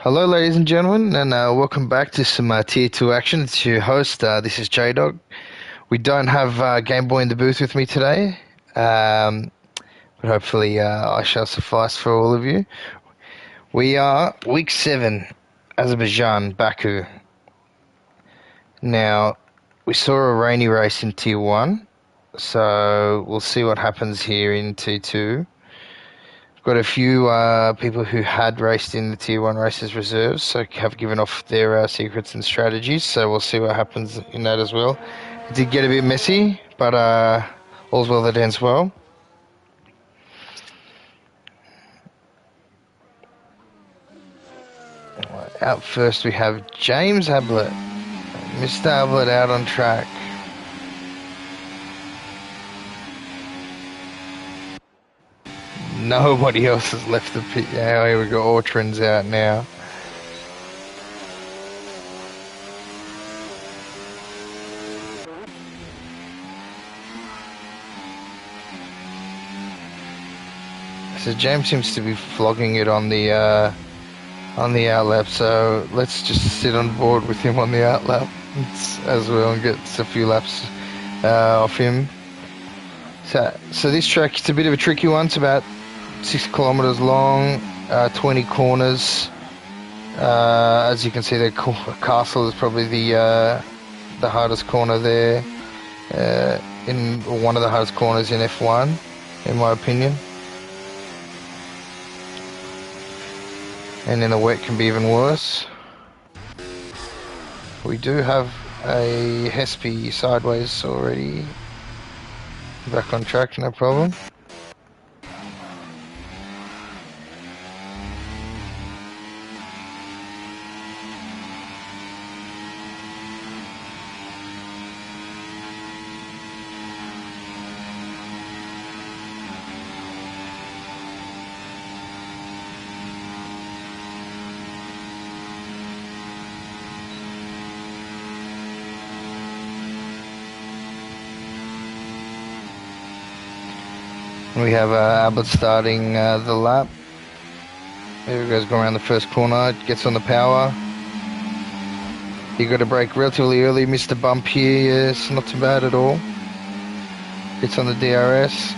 Hello, ladies and gentlemen, and welcome back to some Tier 2 action. It's your host, this is J-Dog. We don't have Game Boy in the booth with me today, but hopefully I shall suffice for all of you. We are Week 7, Azerbaijan, Baku. Now, we saw a rainy race in Tier 1, so we'll see what happens here in Tier 2. Got a few people who had raced in the Tier 1 races reserves, so have given off their secrets and strategies, so we'll see what happens in that as well. It did get a bit messy, but all's well that ends well. Out first we have James Ablett. Mr. Ablett out on track. Nobody else has left the pit. Yeah, here we go. Ortran's out now. So James seems to be flogging it on the outlap. So let's just sit on board with him on the outlap as well and get a few laps off him. So this track, it's a bit of a tricky one. It's about 6 kilometers long, 20 corners. As you can see, the castle is probably the hardest corner there. In one of the hardest corners in F1, in my opinion. And in the wet can be even worse. We do have a Hespe sideways already. Back on track, no problem. We have Ablett starting the lap. There he goes, going around the first corner, gets on the power. He got a brake relatively early, missed a bump here, yes, not too bad at all. Gets on the DRS.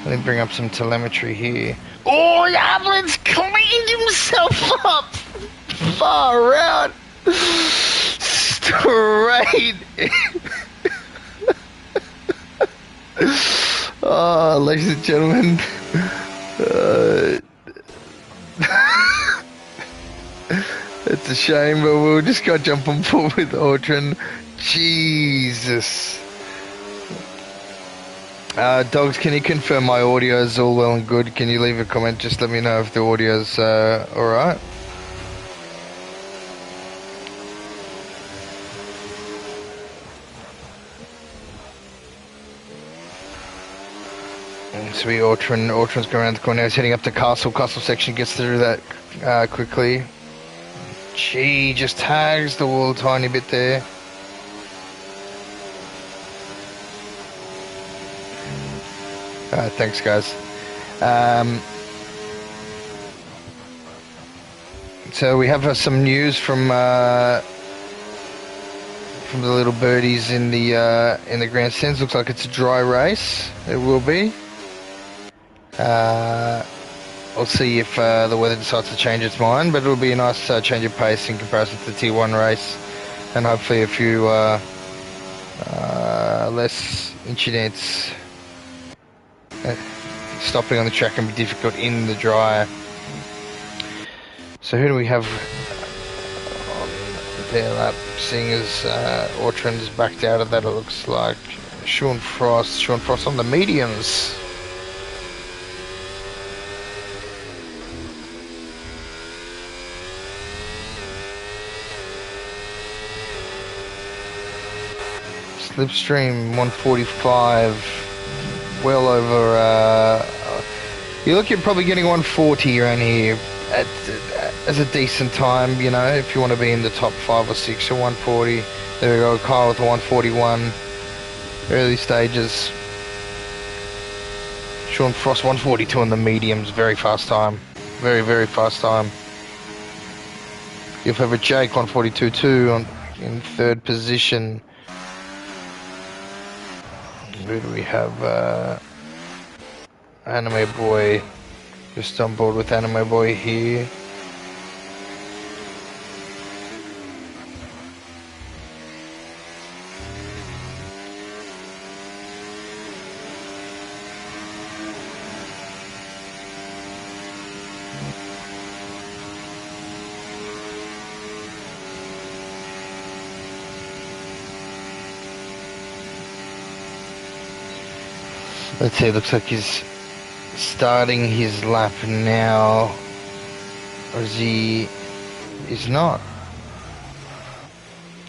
Let me bring up some telemetry here. Oh, Ablett's cleaned himself up! Far out! Straight. Oh, ladies and gentlemen, it's a shame, but we'll just go jump on board with Ortran. Jesus. Dogs, can you confirm my audio is all well and good? Can you leave a comment? Just let me know if the audio's alright. So Ortran's going around the corner now. He's heading up to Castle. Castle section gets through that quickly. Gee, just tags the wall a tiny bit there. Thanks, guys. So we have some news from the little birdies in the grandstands. Looks like it's a dry race. It will be. We'll see if the weather decides to change its mind, but it'll be a nice change of pace in comparison to the Tier 1 race, and hopefully a few less incidents. Stopping on the track can be difficult in the dry. So who do we have on their lap? Seeing as Ortran's backed out of that, it looks like Sean Frost on the mediums. Slipstream 145, well over, you look, you're probably getting 140 around here as a decent time, you know, if you want to be in the top 5 or 6 or 140. There we go, Kyle with the 141, early stages. Sean Frost 142 on the mediums, very fast time. Very, very fast time. Your favourite Jake 142.2 in third position. Who do we have? Anime Boy. Just on board with Anime Boy here. Let's see, it looks like he's starting his lap now. Or is he... He's not.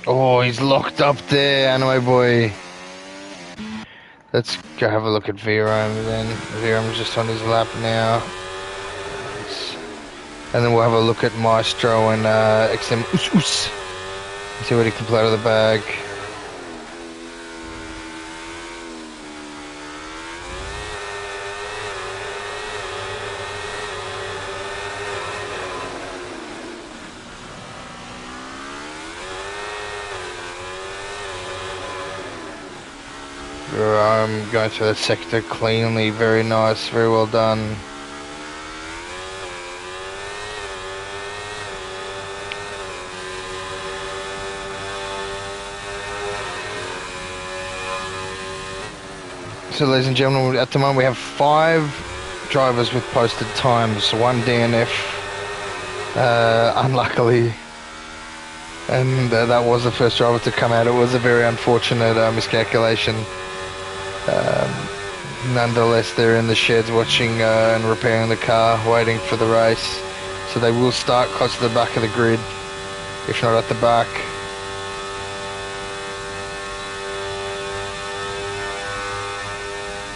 Oh, he's locked up there, Anime Boy. Let's go have a look at Virom then. Virom's just on his lap now. And then we'll have a look at Maestro and XM Us Us. See what he can pull out of the bag. I'm going through that sector cleanly, very nice, very well done. So ladies and gentlemen, at the moment we have 5 drivers with posted times, 1 DNF, unluckily. And that was the first driver to come out. It was a very unfortunate miscalculation. Nonetheless, they're in the sheds watching and repairing the car, waiting for the race. So they will start close to the back of the grid, if not at the back.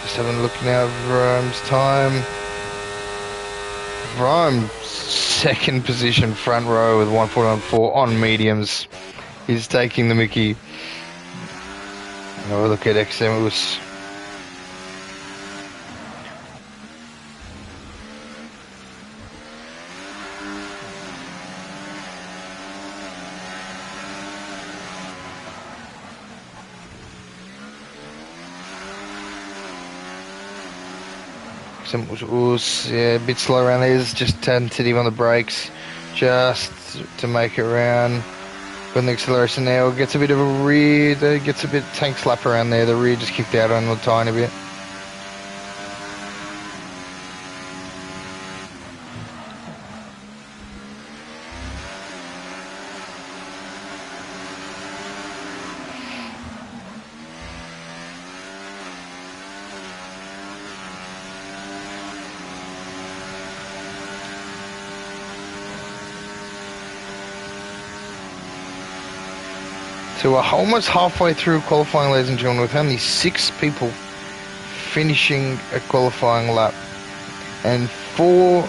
Just having a look now at Rome's time. Rome, second position, front row with 141.4 on mediums. He's taking the Mickey. Have a look at XM. Yeah, a bit slow around there, just tentative on the brakes, just to make it around. When the acceleration now gets a bit of a rear, gets a bit tank slap around there, the rear just kicked out on a tiny bit. So we're almost halfway through qualifying, ladies and gentlemen, with only 6 people finishing a qualifying lap. And 4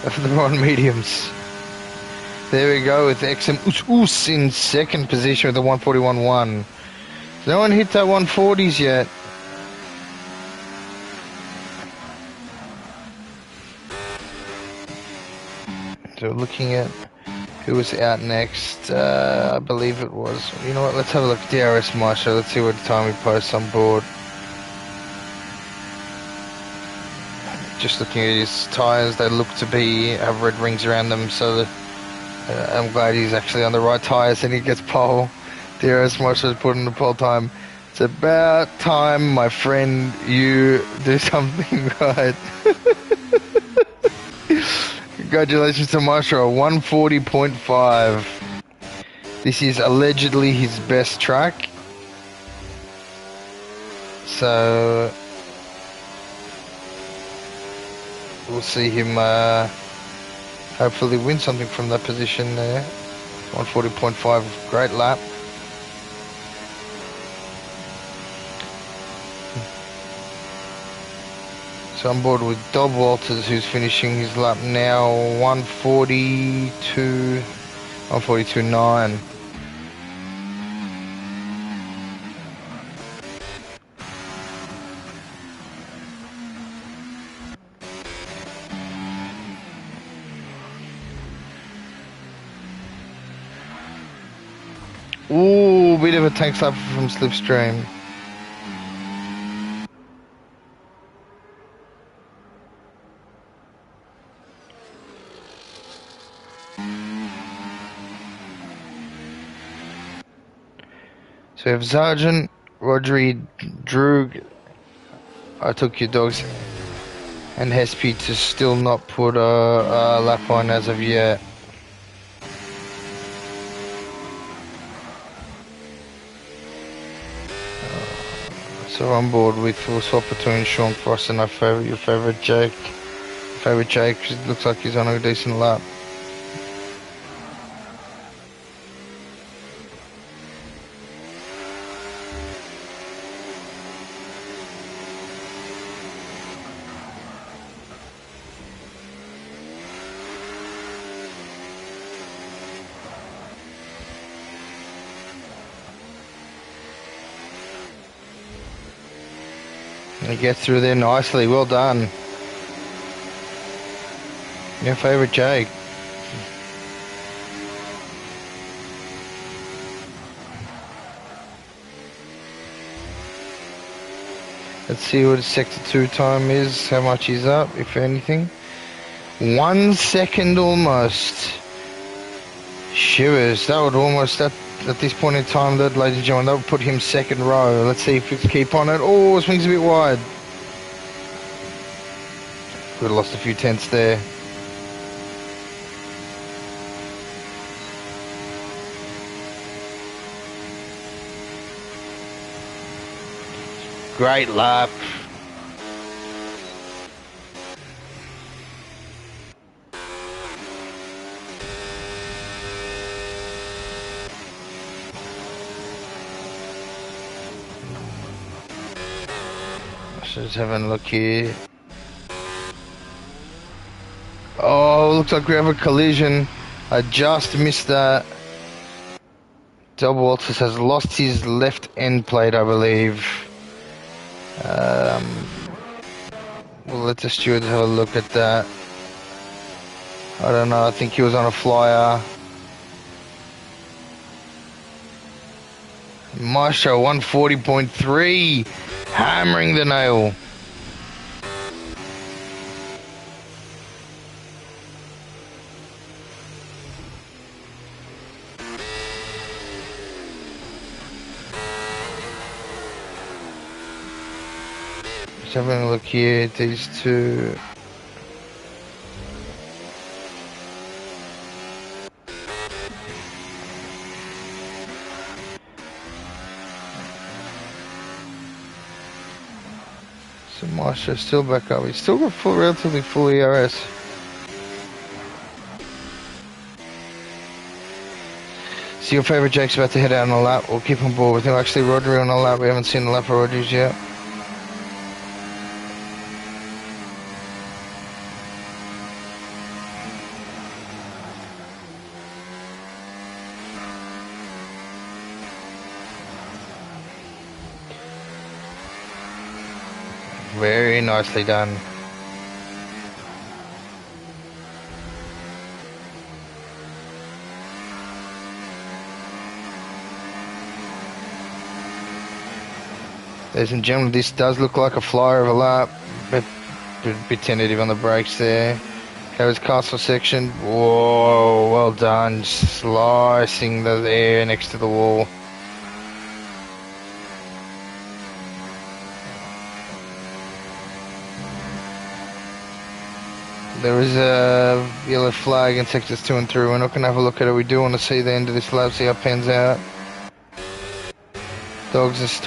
of them are on mediums. There we go with XM Us Us in second position with a 141.1. No one hit that 140s yet. So looking at who was out next, I believe it was, you know what, let's have a look at DRS Maestro, let's see what time he posts on board. Just looking at his tyres, they look to have red rings around them, so that, I'm glad he's actually on the right tyres and he gets pole. DRS Maestro is put in the pole time. It's about time, my friend, you do something right. Congratulations to Maestro, 140.5. This is allegedly his best track. So we'll see him hopefully win something from that position there. 140.5, great lap. So on board with Dob Walters, who's finishing his lap now, 142.9. Ooh, bit of a tank slapper from Slipstream. So we have Sergeant, Rodri, Droog, I took your dogs, and Hespe to still not put a lap on as of yet. So on board with, we'll swap between Sean Frost and your favourite Jake. Favourite Jake, looks like he's on a decent lap. And he gets through there nicely, well done. Your favourite Jake. Let's see what his sector 2 time is, how much he's up, if anything. 1 second almost. Shivers, that would almost, at this point in time, that, ladies and gentlemen, that would put him second row. Let's see if we can keep on it. Oh, swings a bit wide. Could have lost a few tenths there. Great lap. Just having a look here. Oh, looks like we have a collision. I just missed that. Del Walters has lost his left end plate, I believe. We'll let the stewards have a look at that. I don't know, I think he was on a flyer. Maestro 140.3, hammering the nail. Just having a look here at these two. So Maestro's still back up. He's still got relatively full ERS. So your favourite Jake's about to head out on a lap. We'll keep on board with him. Actually, Rodri on a lap. We haven't seen the lap of Rodri's yet. Very nicely done. Ladies and gentlemen, this does look like a flyer of a lap. A bit tentative on the brakes there. Goes castle section. Whoa, well done. Slicing the air next to the wall. There is a yellow flag in sectors 2 and 3. We're not going to have a look at it. We do want to see the end of this lap, see how it pans out. Dogs just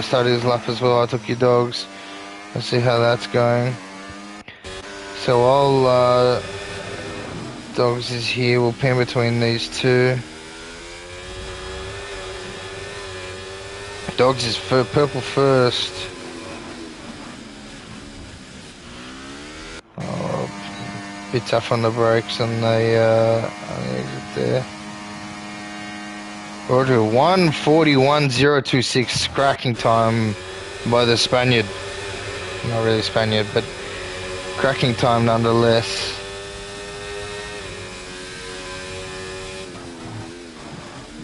started his lap as well. I took your dogs. Let's see how that's going. So all dogs is here. We'll pan between these two. Dogs is purple first. Oh, bit tough on the brakes on the exit there. Roger, 1:41.026, cracking time by the Spaniard. Not really Spaniard, but cracking time nonetheless.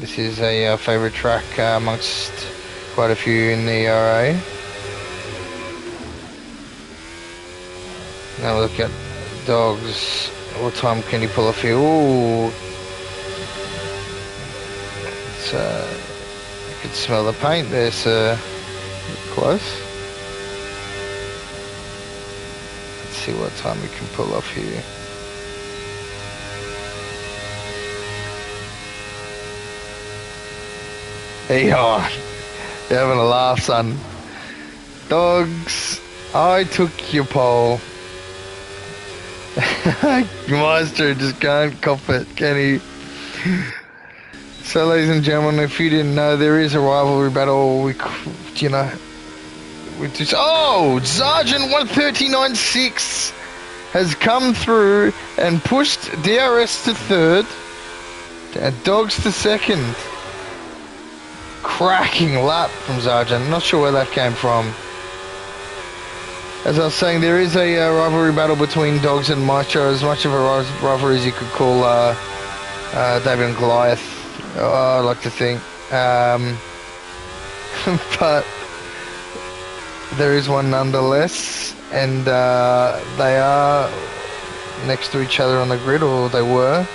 This is a favourite track amongst quite a few in the ERA. Now look at Dogs. What time can he pull off here? Ooh. It's, you can smell the paint there, sir. Close. Let's see what time we can pull off here. Hey, oh, you're having a laugh, son. Dogs, I took your pole. Maestro just can't cop it, can he? So, ladies and gentlemen, if you didn't know, there is a rivalry battle. We just, oh, Sergeant 139.6 has come through and pushed DRS to third and Dogs to second. Cracking lap from Sergeant. Not sure where that came from. As I was saying, there is a rivalry battle between Dogs and Maestro, as much of a rivalry as you could call David and Goliath, I like to think. But there is one nonetheless, and they are next to each other on the grid, or they were.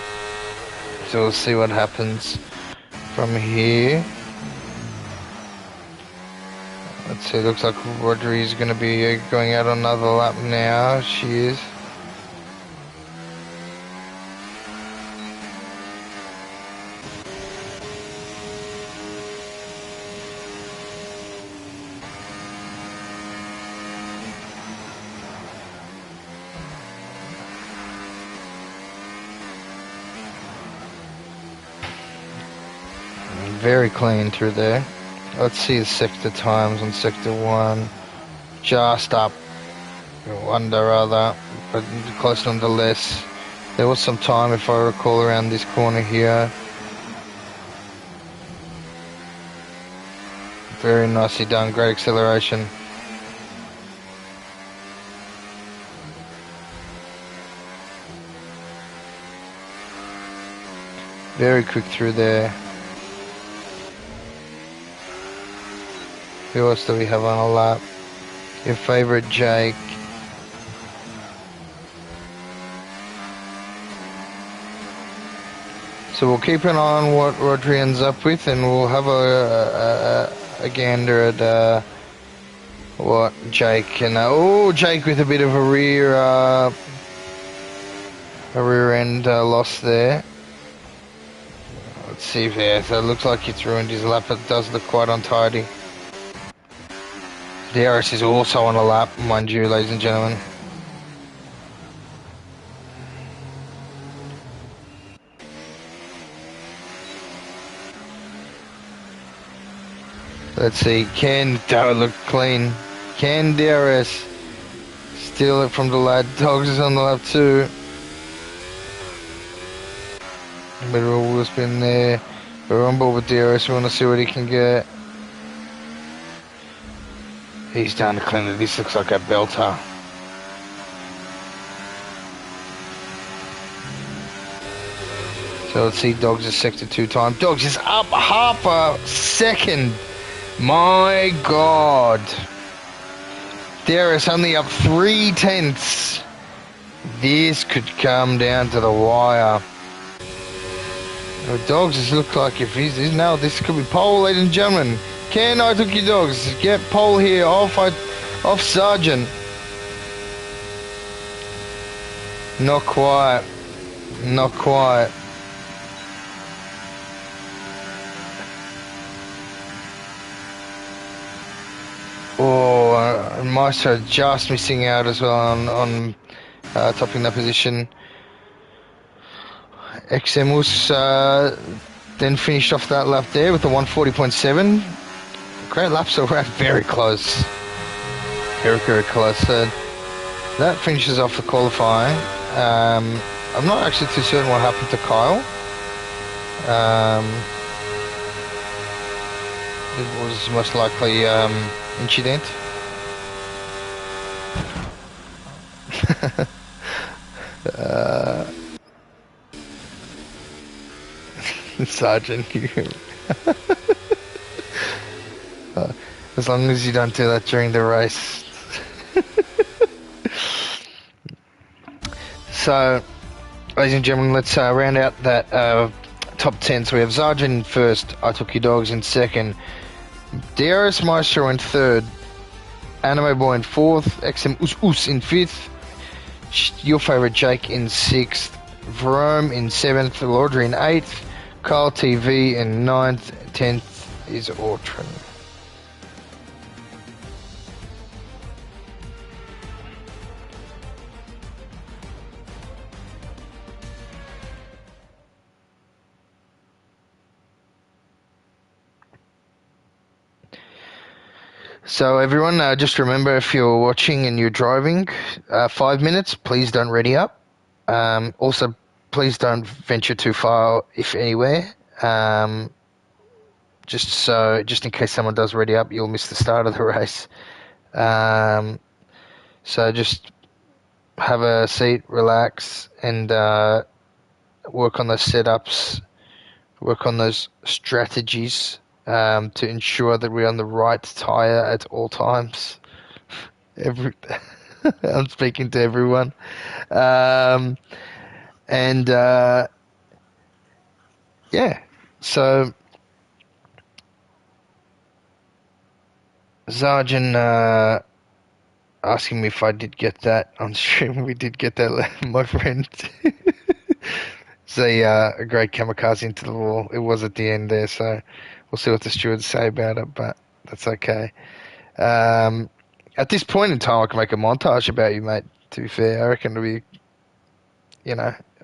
So we'll see what happens from here. Let's see, looks like Rodri is going to be going out on another lap now. She is. Very clean through there. Let's see the sector times on sector 1. Just up, under rather, but close nonetheless. There was some time, if I recall, around this corner here. Very nicely done, great acceleration. Very quick through there. Who else do we have on a lap? Your favourite Jake. So we'll keep an eye on what Rodri ends up with, and we'll have a gander at what Jake and Jake with a bit of a rear end loss there. Let's see if so it looks like it's ruined his lap. It does look quite untidy. DRS is also on a lap, mind you, ladies and gentlemen. Let's see, can it look clean? Can DRS steal it from the lad? Dogs is on the lap too. A bit of a wheel spin there. We're on board with DRS, we want to see what he can get. He's down to clean it. This looks like a belter. So let's see Dogs is sector 2 time. Dogs is up half a second. My God. DRS only up 3/10. This could come down to the wire. Dogs just look like if he's now this could be pole, ladies and gentlemen. Can I took your Dogs get pole here off Sergeant? Not quite. Not quite. Oh, Maestro just missing out as well on topping that position. Exemus then finished off that lap there with a 140.7. Great lap, so we're very close. Very, very close. So that finishes off the qualifying. I'm not actually too certain what happened to Kyle. It was most likely incident. Sergeant. As long as you don't do that during the race. So, ladies and gentlemen, let's round out that top 10. So we have Sergeant in first, I Took Your Dogs in second, DRS Maestro in third, Anime Boy in fourth, XM Us Us in fifth, Your Favourite Jake in sixth, Verome in seventh, Laudry in eighth, Kyle TV in ninth, 10th is Autrin. So everyone, just remember, if you're watching and you're driving, 5 minutes, please don't ready up. Also, please don't venture too far, if anywhere. Just in case someone does ready up, you'll miss the start of the race. So just have a seat, relax, and work on those setups, work on those strategies to ensure that we're on the right tyre at all times. I'm speaking to everyone. Yeah, so Zarjan asking me if I did get that on stream. We did get that, my friend. It's a great kamikaze into the wall. It was at the end there, so we'll see what the stewards say about it, but that's okay. At this point in time, I can make a montage about you, mate. To be fair, I reckon it'll be,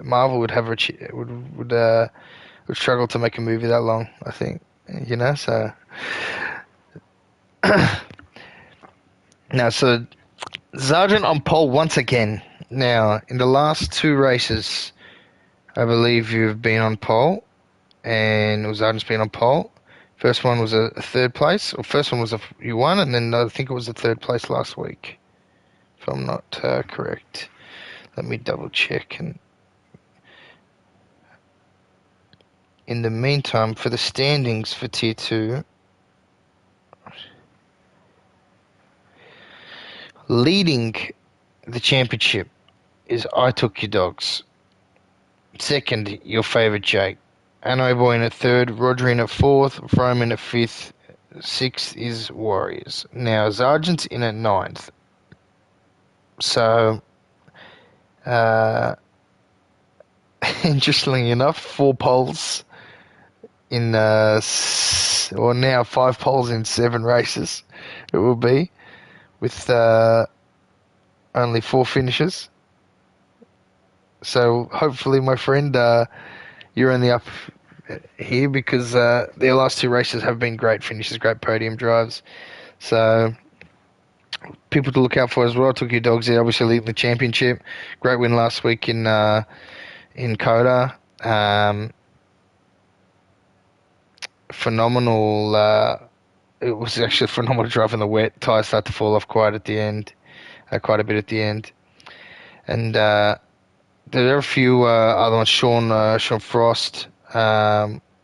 Marvel would have would struggle to make a movie that long. I think, so. Now, so Sergeant on pole once again. Now, in the last two races, I believe you've been on pole, and Sergeant's been on pole. First one was a third place, or first one was you won, and then I think it was a third place last week, if I'm not correct. Let me double check. And in the meantime, for the standings for Tier 2, leading the championship is I Took Your Dogs. Second, Your Favourite Jake. Anno Boy in at third, Roger in at fourth, Frome in at fifth, sixth is Warriors. Now, Sergeant's in at ninth. So, interestingly enough, 4 poles in, or now 5 poles in 7 races it will be, with only 4 finishes. So hopefully, my friend, you're in the up here, because their last 2 races have been great finishes, great podium drives. So people to look out for as well. Took Your Dogs there, obviously leading the championship. Great win last week in Coda. Phenomenal. It was actually a phenomenal drive in the wet. Tyres start to fall off quite a bit at the end. And there are a few other ones. Sean Frost.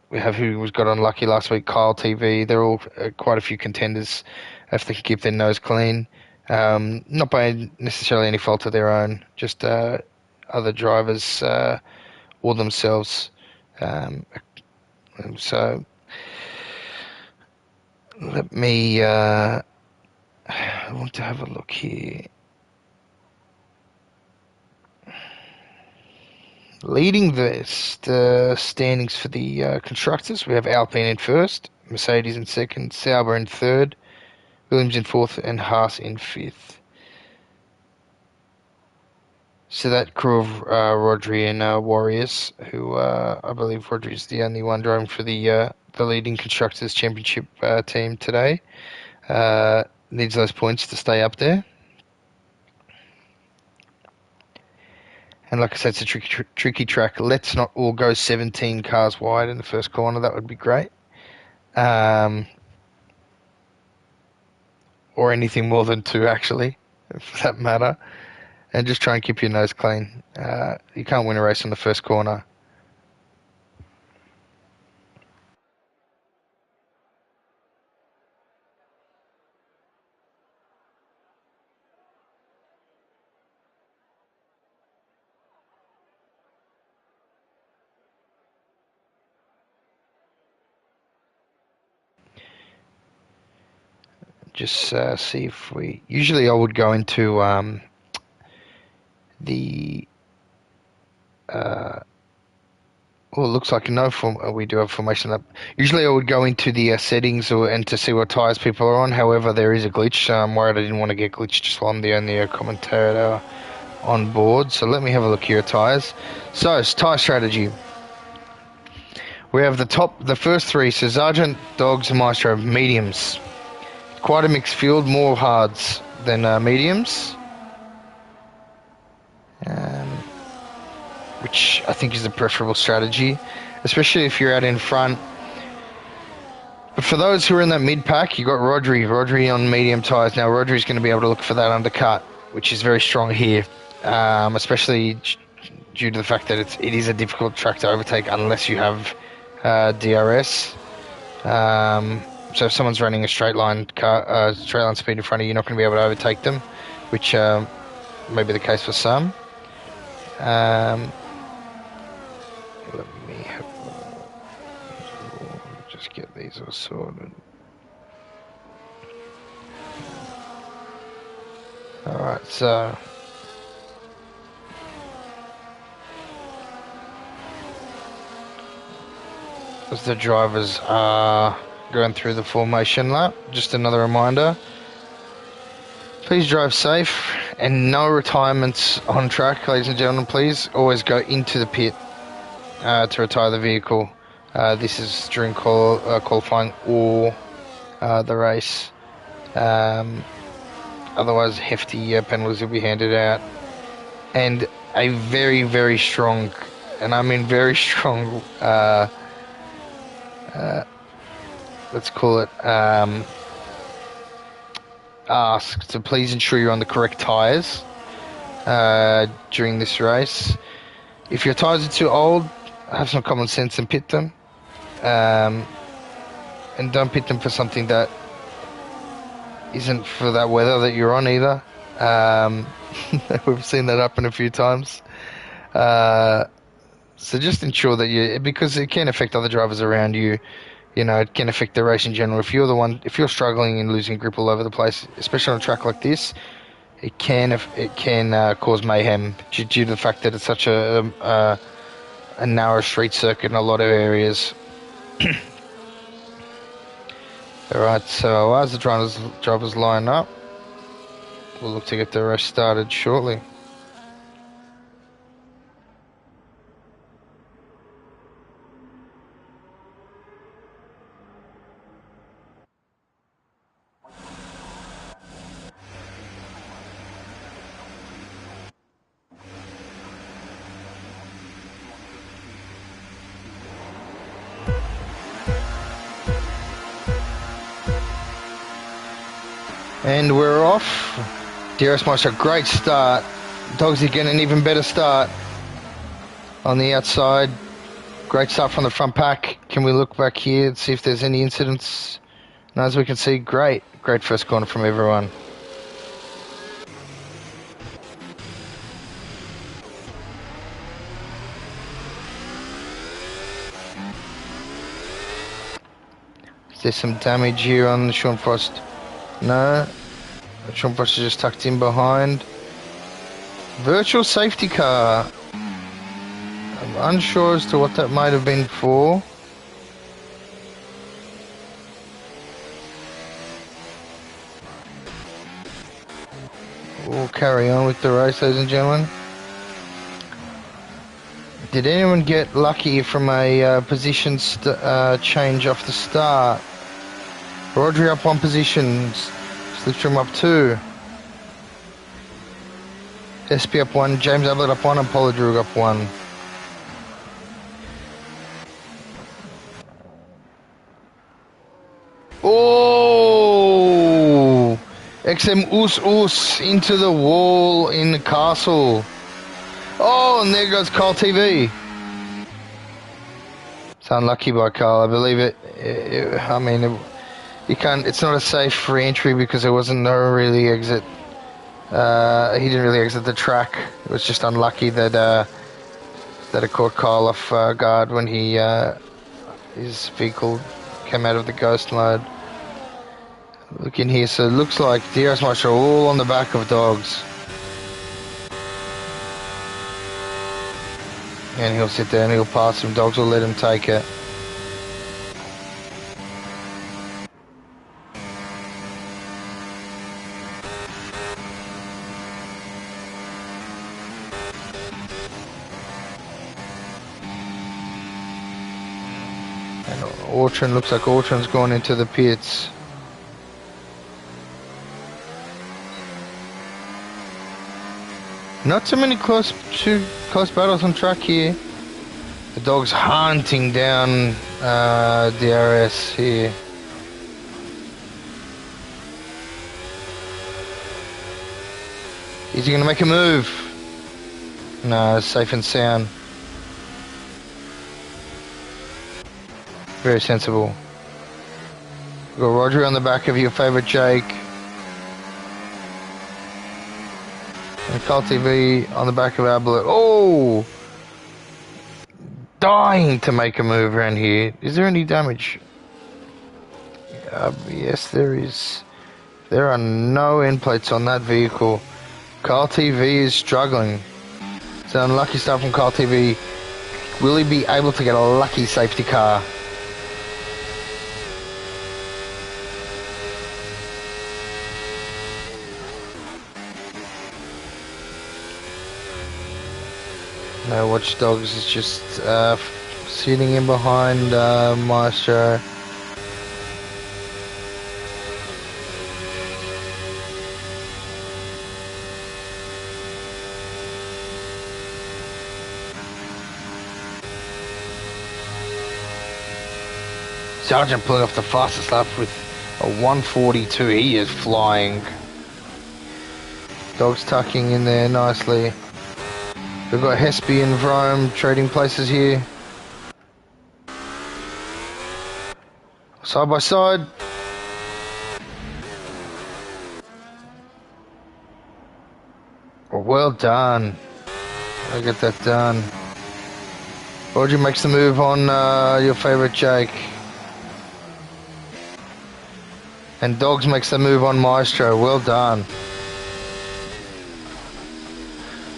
We have who was got unlucky last week. Kyle TV. They're all quite a few contenders if they can keep their nose clean. Not by necessarily any fault of their own. Just other drivers or themselves. So let me. I want to have a look here. Leading the standings for the constructors, we have Alpine in first, Mercedes in second, Sauber in third, Williams in fourth, and Haas in fifth. So that crew of Rodri and Warriors, who I believe Rodri is the only one driving for the leading constructors championship team today, needs those points to stay up there. And like I said, it's a tricky track. Let's not all go 17 cars wide in the first corner. That would be great. Or anything more than 2, actually, for that matter. And just try and keep your nose clean. You can't win a race in the first corner. just see if we... Usually I would go into the... well, it looks like we do have formation up. Usually I would go into the settings and to see what tyres people are on. However, there is a glitch, so I'm worried I didn't want to get glitched just while I'm the only commentator on board. So let me have a look here at tyres. So, it's tyre strategy. We have the first three, so Sergeant, Dogs and Maestro, mediums. Quite a mixed field, more hards than mediums. Which I think is the preferable strategy, especially if you're out in front. But for those who are in that mid-pack, you've got Rodri on medium tyres. Now, Rodri's going to be able to look for that undercut, which is very strong here, especially due to the fact that it is a difficult track to overtake unless you have DRS. So if someone's running a straight line speed in front of you, you're not going to be able to overtake them, which may be the case for some. Let me just get these all sorted. Alright, so as the drivers are going through the formation lap, just another reminder, please drive safe and no retirements on track, ladies and gentlemen. Please always go into the pit to retire the vehicle. This is during qualifying or the race. Otherwise, hefty penalties will be handed out. And a very, very strong, and I mean very strong, let's call it, ask to please ensure you're on the correct tyres during this race. If your tyres are too old, have some common sense and pit them. And don't pit them for something that isn't for that weather that you're on either. We've seen that happen a few times. So just ensure that because it can affect other drivers around you. You know, it can affect the race in general. If you're struggling and losing grip all over the place, especially on a track like this, it can cause mayhem due to the fact that it's such a narrow street circuit in a lot of areas. Alright, so as the drivers line up, we'll look to get the race started shortly. And we're off. DRS Maestro, great start. Dogs again, an even better start on the outside. Great start from the front pack. Can we look back here and see if there's any incidents? No, as we can see, great first corner from everyone. Is there some damage here on Sean Frost? No. Sean Frost is just tucked in behind. Virtual safety car. I'm unsure as to what that might have been for. We'll carry on with the race, ladies and gentlemen. Did anyone get lucky from a position change off the start? Rodri up one position, Slipstream up two. SP up one, James Ablett up one, and Polidrug up one. Oh! XM Us into the wall in the castle. Oh, and there goes Carl TV. It's unlucky by Carl, I believe it. You can't. It's not a safe re-entry because there wasn't no really exit. He didn't really exit the track. It was just unlucky that it caught Kyle off guard when his vehicle came out of the ghost mode. Look in here, so it looks like DRS Maestro all on the back of dogs. And he'll sit there and he'll pass him. Dogs will let him take it. And Orchard, looks like Orchard's gone into the pits. Not too many close battles on track here. The dog's hunting down DRS here. Is he going to make a move? No, safe and sound. Very sensible. We've got Roger on the back of your favourite Jake. And Carl TV on the back of Ablett. Oh! Dying to make a move around here. Is there any damage? Yes, there is. There are no end plates on that vehicle. Carl TV is struggling. It's an unlucky start from Carl TV. Will he be able to get a lucky safety car? No, Watch Dogs is just sitting in behind Maestro. Sergeant pulling off the fastest lap with a 142. He is flying. Dogs tucking in there nicely. We've got Hesby and Vrome trading places here. Side by side. Well done. I get that done. Roger makes the move on your favourite Jake. And Dogs makes the move on Maestro. Well done.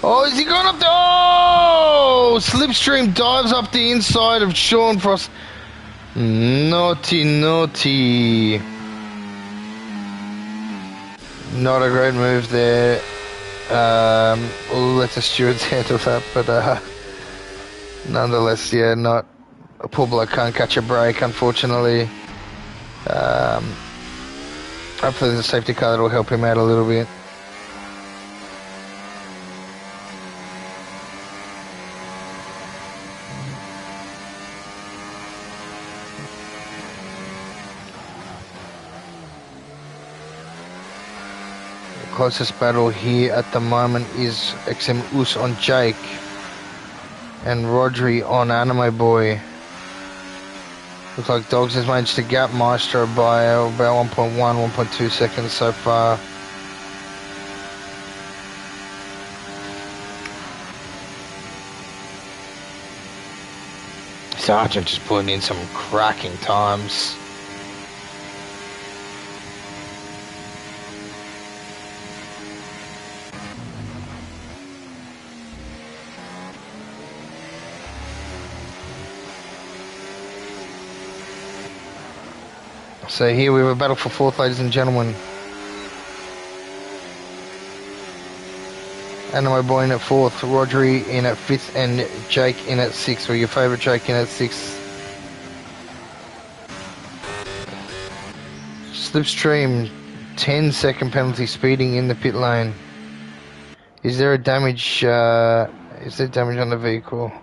Oh, is he gone up the... Oh! Slipstream dives up the inside of Sean Frost. Naughty, naughty. Not a great move there. We'll let the stewards handle that, but nonetheless, yeah, not... A poor bloke can't catch a break, unfortunately. Hopefully there's a safety car that will help him out a little bit. Closest battle here at the moment is XM Us on Jake and Rodri on Anime Boy. Looks like Dogs has managed to gap Maestro by about 1.1, 1.2 seconds so far. Sergeant just putting in some cracking times. So here we have a battle for fourth, ladies and gentlemen. Animo Boy in at fourth, Rodri in at fifth, and Jake in at sixth, or your favourite Jake in at sixth. Slipstream, 10-second penalty speeding in the pit lane. Is there a damage? Is there damage on the vehicle?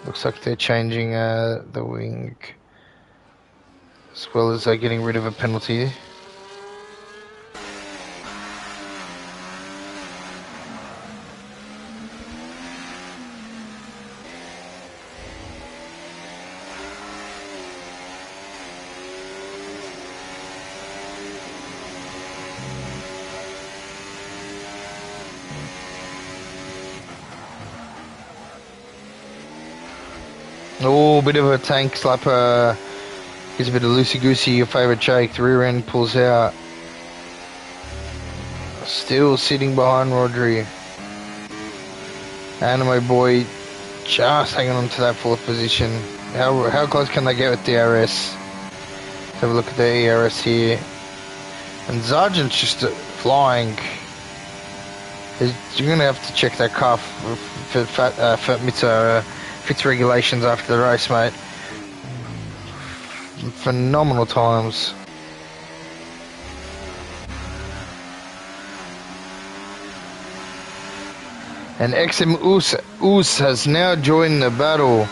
Looks like they're changing the wing, as well as getting rid of a penalty. Oh, bit of a tank slapper. Gives a bit of loosey-goosey. Your favourite Jake. The rear end pulls out. Still sitting behind Rodri. Anime Boy just hanging on to that 4th position. How close can they get with DRS? Let's have a look at the ERS here. And Sargent's just flying. You're going to have to check that car for FITS regulations after the race, mate. Phenomenal times. And XM Us has now joined the battle.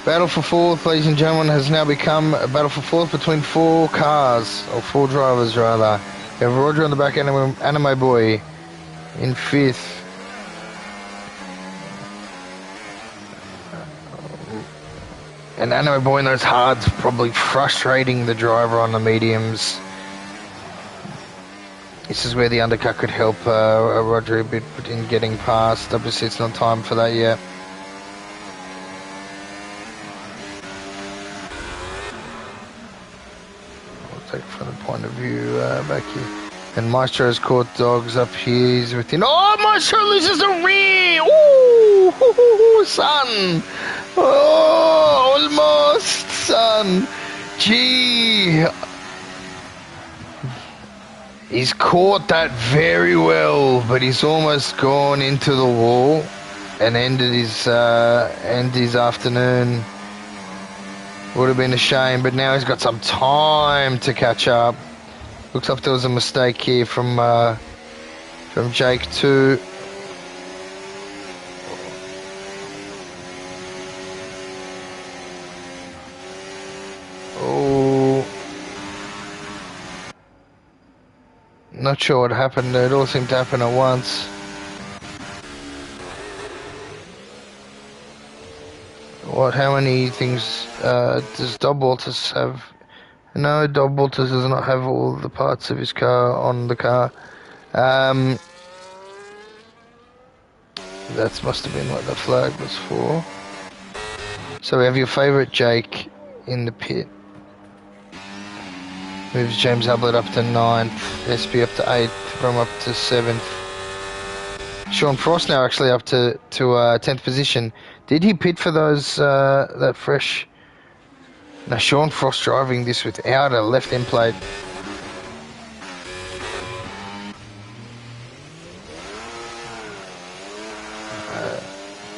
Battle for 4th, ladies and gentlemen, has now become a battle for 4th between 4 cars, or 4 drivers rather. We have Roger on the back, Anime Boy in 5th. And Anime Boy in those hards probably frustrating the driver on the mediums. This is where the undercut could help Roger a bit in getting past. Obviously it's not time for that yet. I'll take it from the point of view back here. And Maestro's caught dogs up here. He's within. Oh, Maestro loses the rear! Ooh, son! Oh, almost, son! Gee! He's caught that very well, but he's almost gone into the wall and ended his afternoon. Would have been a shame, but now he's got some time to catch up. Looks like there was a mistake here from Jake too. Oh, not sure what happened. It all seemed to happen at once. How many things does Dob Walters have? No, Dob Walters does not have all the parts of his car on the car. That must have been what the flag was for. So we have your favourite Jake in the pit. Moves James Ablett up to 9th, SP up to 8th, Brum up to 7th. Sean Frost now actually up to 10th position. Did he pit for those that fresh? Now Sean Frost driving this without a left end plate.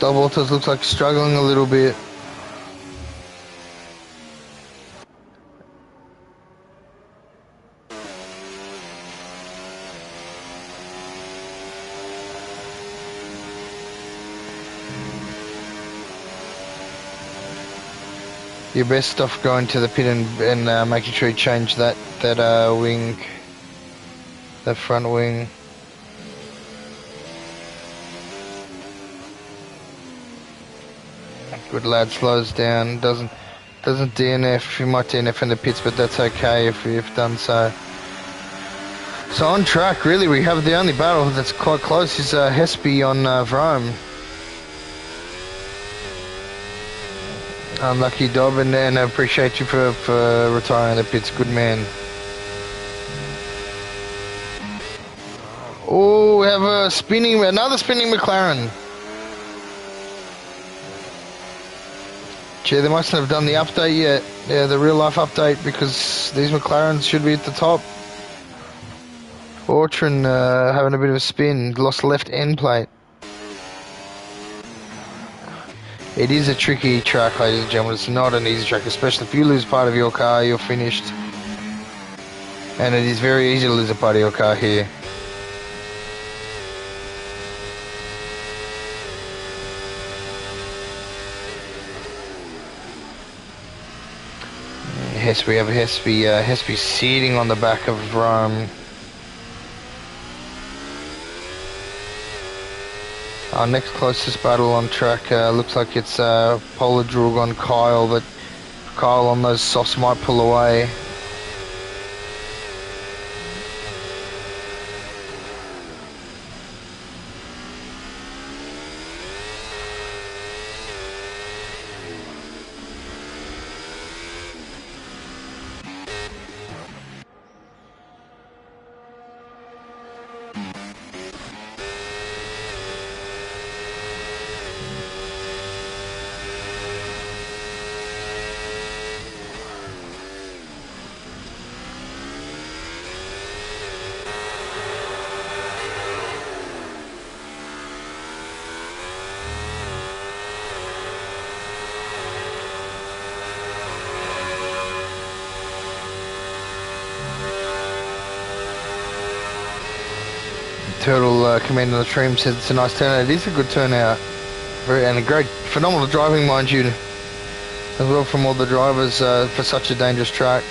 Dob Walters looks like struggling a little bit. Your best stuff going to the pit and making sure you change that wing, that front wing. Good lad, slows down, doesn't DNF. He might DNF in the pits, but that's okay if you've done so. So on track, really, we have the only battle that's quite close is Hespe on Vrome. Unlucky Dob, and I appreciate you for retiring the pits. Good man. Oh, we have another spinning McLaren. Gee, they mustn't have done the update yet. Yeah, the real life update, because these McLarens should be at the top. Fortran having a bit of a spin, lost left end plate. It is a tricky track, ladies and gentlemen. It's not an easy track, especially if you lose part of your car, you're finished. And it is very easy to lose a part of your car here. We have Hespe sitting on the back of Rome. Our next closest battle on track looks like it's Polar Drug on Kyle, but Kyle on those softs might pull away. Turtle commanding the trim said it's a nice turnout. It is a good turnout. And a great, phenomenal driving, mind you, as well from all the drivers for such a dangerous track.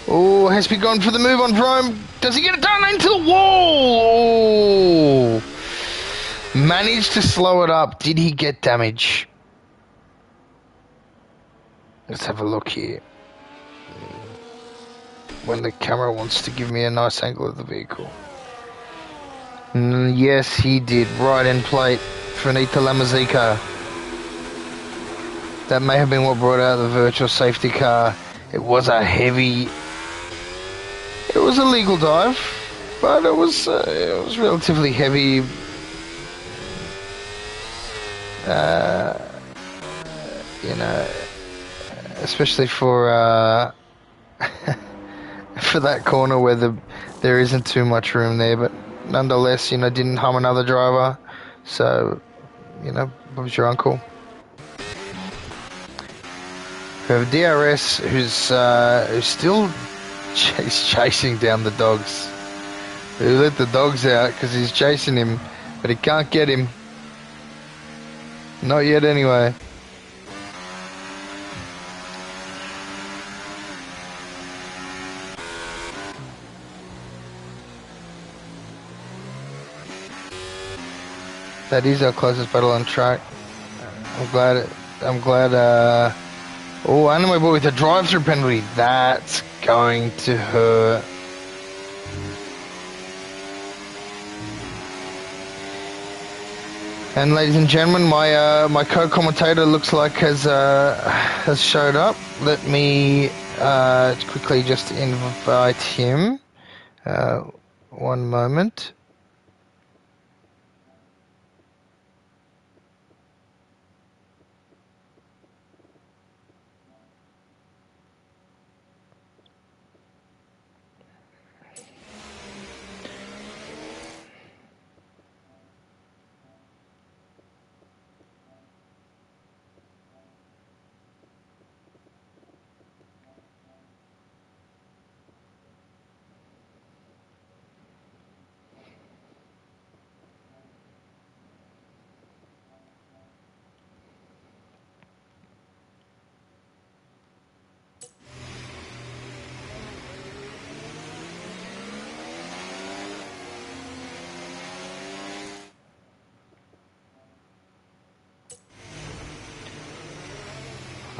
Oh, has to be gone for the move on Rome. Does he get it done into the wall? Oh. Managed to slow it up. Did he get damage? Let's have a look here. When the camera wants to give me a nice angle of the vehicle. Yes, he did. Right end plate. Finita Lamazzica. That may have been what brought out the virtual safety car. It was a heavy... It was a legal dive, but it was relatively heavy. You know, especially for for that corner where there isn't too much room there, but nonetheless, you know, didn't harm another driver. So, you know, Bob's your uncle. We have DRS who's still chasing down the dogs. He let the dogs out because he's chasing him, but he can't get him. Not yet, anyway. That is our closest battle on track. I'm glad. Oh, Anime Boy with a drive-through penalty. That's going to hurt. And ladies and gentlemen, my co-commentator looks like has showed up. Let me quickly just invite him. One moment.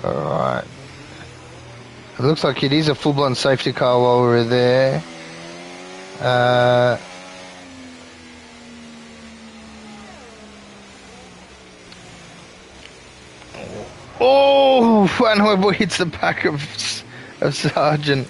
Alright. It looks like it is a full-blown safety car while we're there. Oh! Anime Boy hits the back of Sergeant.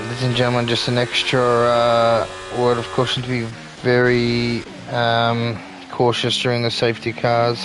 Ladies and gentlemen, just an extra word of caution to be very cautious during the safety cars.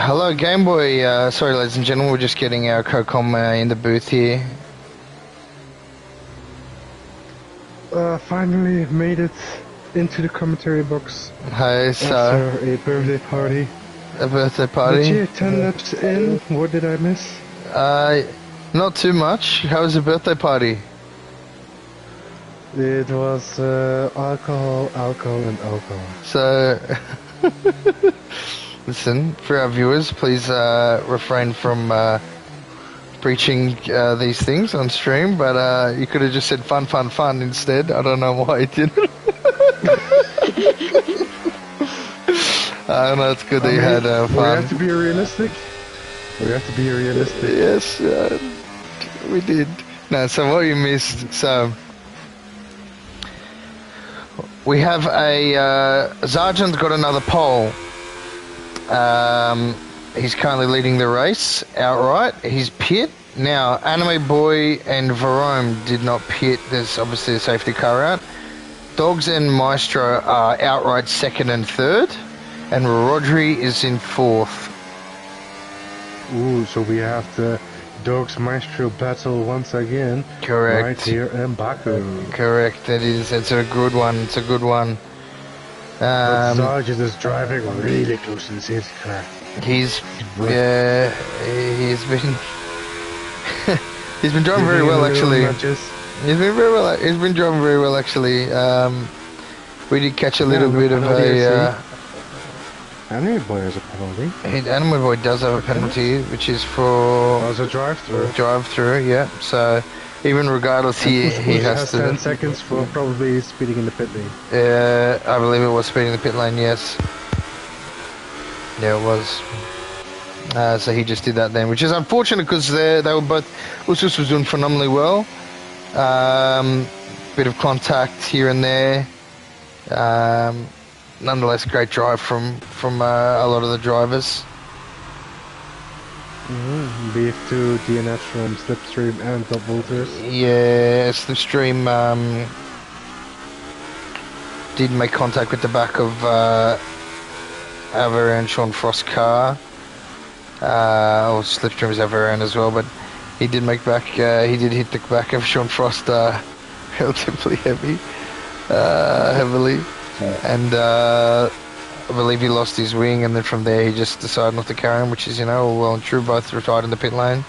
Hello, Game Boy. Sorry, ladies and gentlemen, we're just getting our CoCom in the booth here. Finally made it into the commentary box Hey, so after a birthday party. a birthday But party? yeah, 10 laps in, what did I miss? Not too much. How was your birthday party? It was alcohol, and alcohol. So, listen, for our viewers, please refrain from preaching these things on stream, but you could have just said fun, fun, fun instead. I don't know why you didn't. I know it's good that you had fun. We have to be realistic. Yes, we did. No, so what you missed, so we have a Sergeant's got another pole. He's currently leading the race outright. He's pit. Now, Anime Boy and Verome did not pit. There's obviously a safety car out. Dogs and Maestro are outright second and third. And Rodri is in fourth. Ooh, so we have the Dogs Maestro battle once again. Correct. Right here in Baku. Correct, it is. It's a good one. It's a good one. Sergeant is driving really close to the safety car. He's been he's been driving very well actually. He's been driving very well actually. We did catch a little bit of a. Anime Boy has a penalty. Anime Boy does have a penalty, which is for a drive-through. Drive-through, yeah. So even regardless, he has to. 10 seconds for probably speeding in the pit lane. I believe it was speeding in the pit lane. Yes. Yeah, it was. So he just did that then, which is unfortunate because they were both. Usus was doing phenomenally well. Bit of contact here and there. Nonetheless, great drive from a lot of the drivers. BF2 DNF from Slipstream and Top Volters. Yeah, Slipstream did make contact with the back of Avera and Sean Frost's car. Or Slipstream was Avera as well, but he did make back. He did hit the back of Sean Frost relatively heavily. And I believe he lost his wing, and then from there he just decided not to carry him, which is, all well and true. Both retired in the pit lane.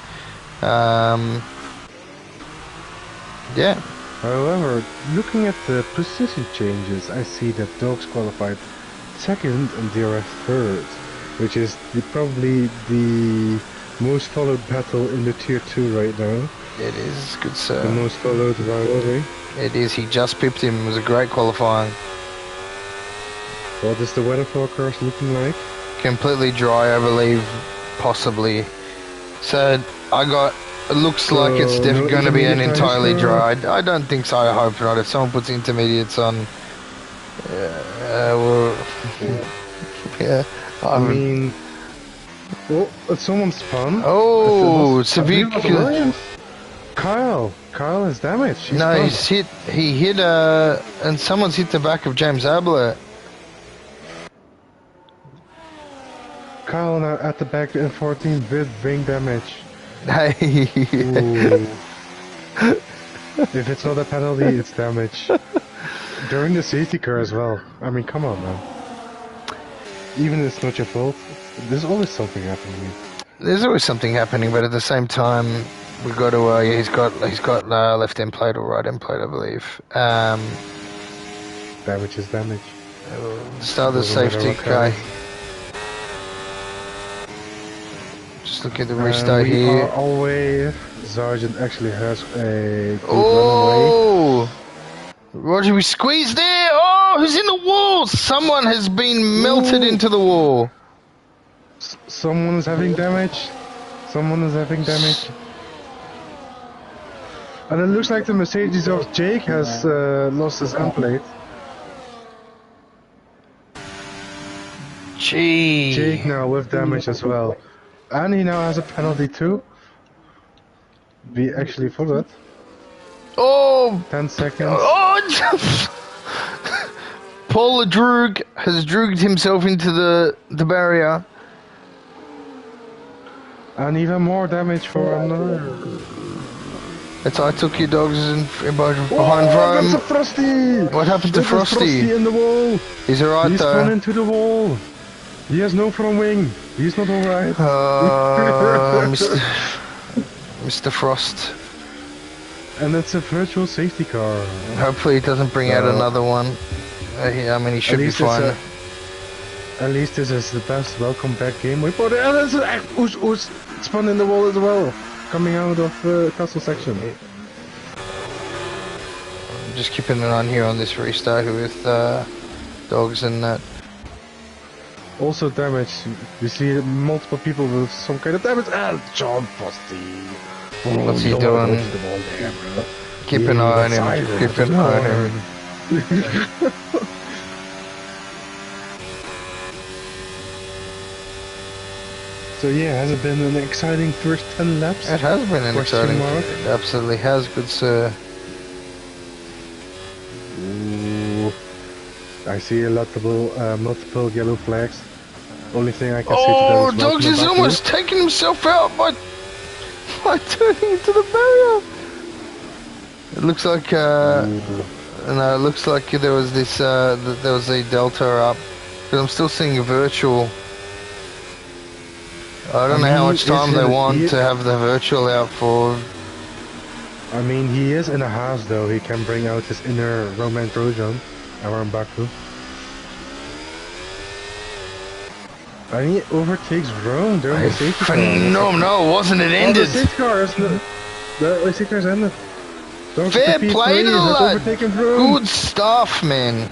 Yeah. However, looking at the position changes, I see that Dogs qualified second and DRS third, which is probably the most followed battle in the Tier 2 right now. It is, good sir. The most followed rivalry. It is. He just pipped him. It was a great qualifying. What is the weather forecast looking like? Completely dry, I believe, possibly. So it looks like it's definitely going to be an entirely dry. I don't think so. I hope not. If someone puts intermediates on, yeah. I mean, it's someone's fun. Oh, severe. Kyle is damaged. He hit, and someone's hit the back of James Abler. Kyle now at the back in 14 with wing damage. Hey. If it's not a penalty, it's damage. During the safety car as well. I mean, come on, man. Even if it's not your fault, there's always something happening. There's always something happening, but at the same time, we've got to. He's got left end plate or right end plate, I believe. Damage is damage. Start the safety guy. Just look at the restart here. Always, Sergeant actually has a good runaway. Roger, we squeezed there. Oh, who's in the wall? Someone has been melted into the wall. Someone is having damage. And it looks like the Mercedes of Jake has lost his end plate. Gee. Jake now with damage as well. And he now has a penalty too. We actually followed. Oh! 10 seconds. Oh! Paul Droog has drooged himself into the barrier. And even more damage for another. It's I took your dogs behind Oh, that's a Rome. Frosty! What happened to That is Frosty? Frosty in the wall. He's alright He's gone though. into the wall. He has no front wing. He's not alright. Mr. Mr. Frost. And it's a virtual safety car. Hopefully he doesn't bring out another one. I mean, he should be fine. At least this is the best welcome back game we put. And there's an Oos spun in the wall as well, coming out of castle section. I'm just keeping an eye on here on this restart with dogs and that. Also damage. You see multiple people with some kind of damage. And John Frosty. What's he doing? Keep an eye on him. Keep an eye on him. So yeah, has it been an exciting first 10 laps? It has been an exciting. It absolutely has, good sir. Ooh, I see a lot of multiple yellow flags. Only thing I can say to that is Dogs is almost taking himself out by turning into the barrier. It looks like no, it looks like there was this there was a delta up, but I'm still seeing a virtual. I don't know how much time they want to have the virtual out for. I mean, he is in a house though. He can bring out his inner Roman Trojan around Baku. And he overtakes Rome during the safety car. No, wasn't it ended? The safety car is the safety car's ended. Fair play to the lad. Good stuff, man.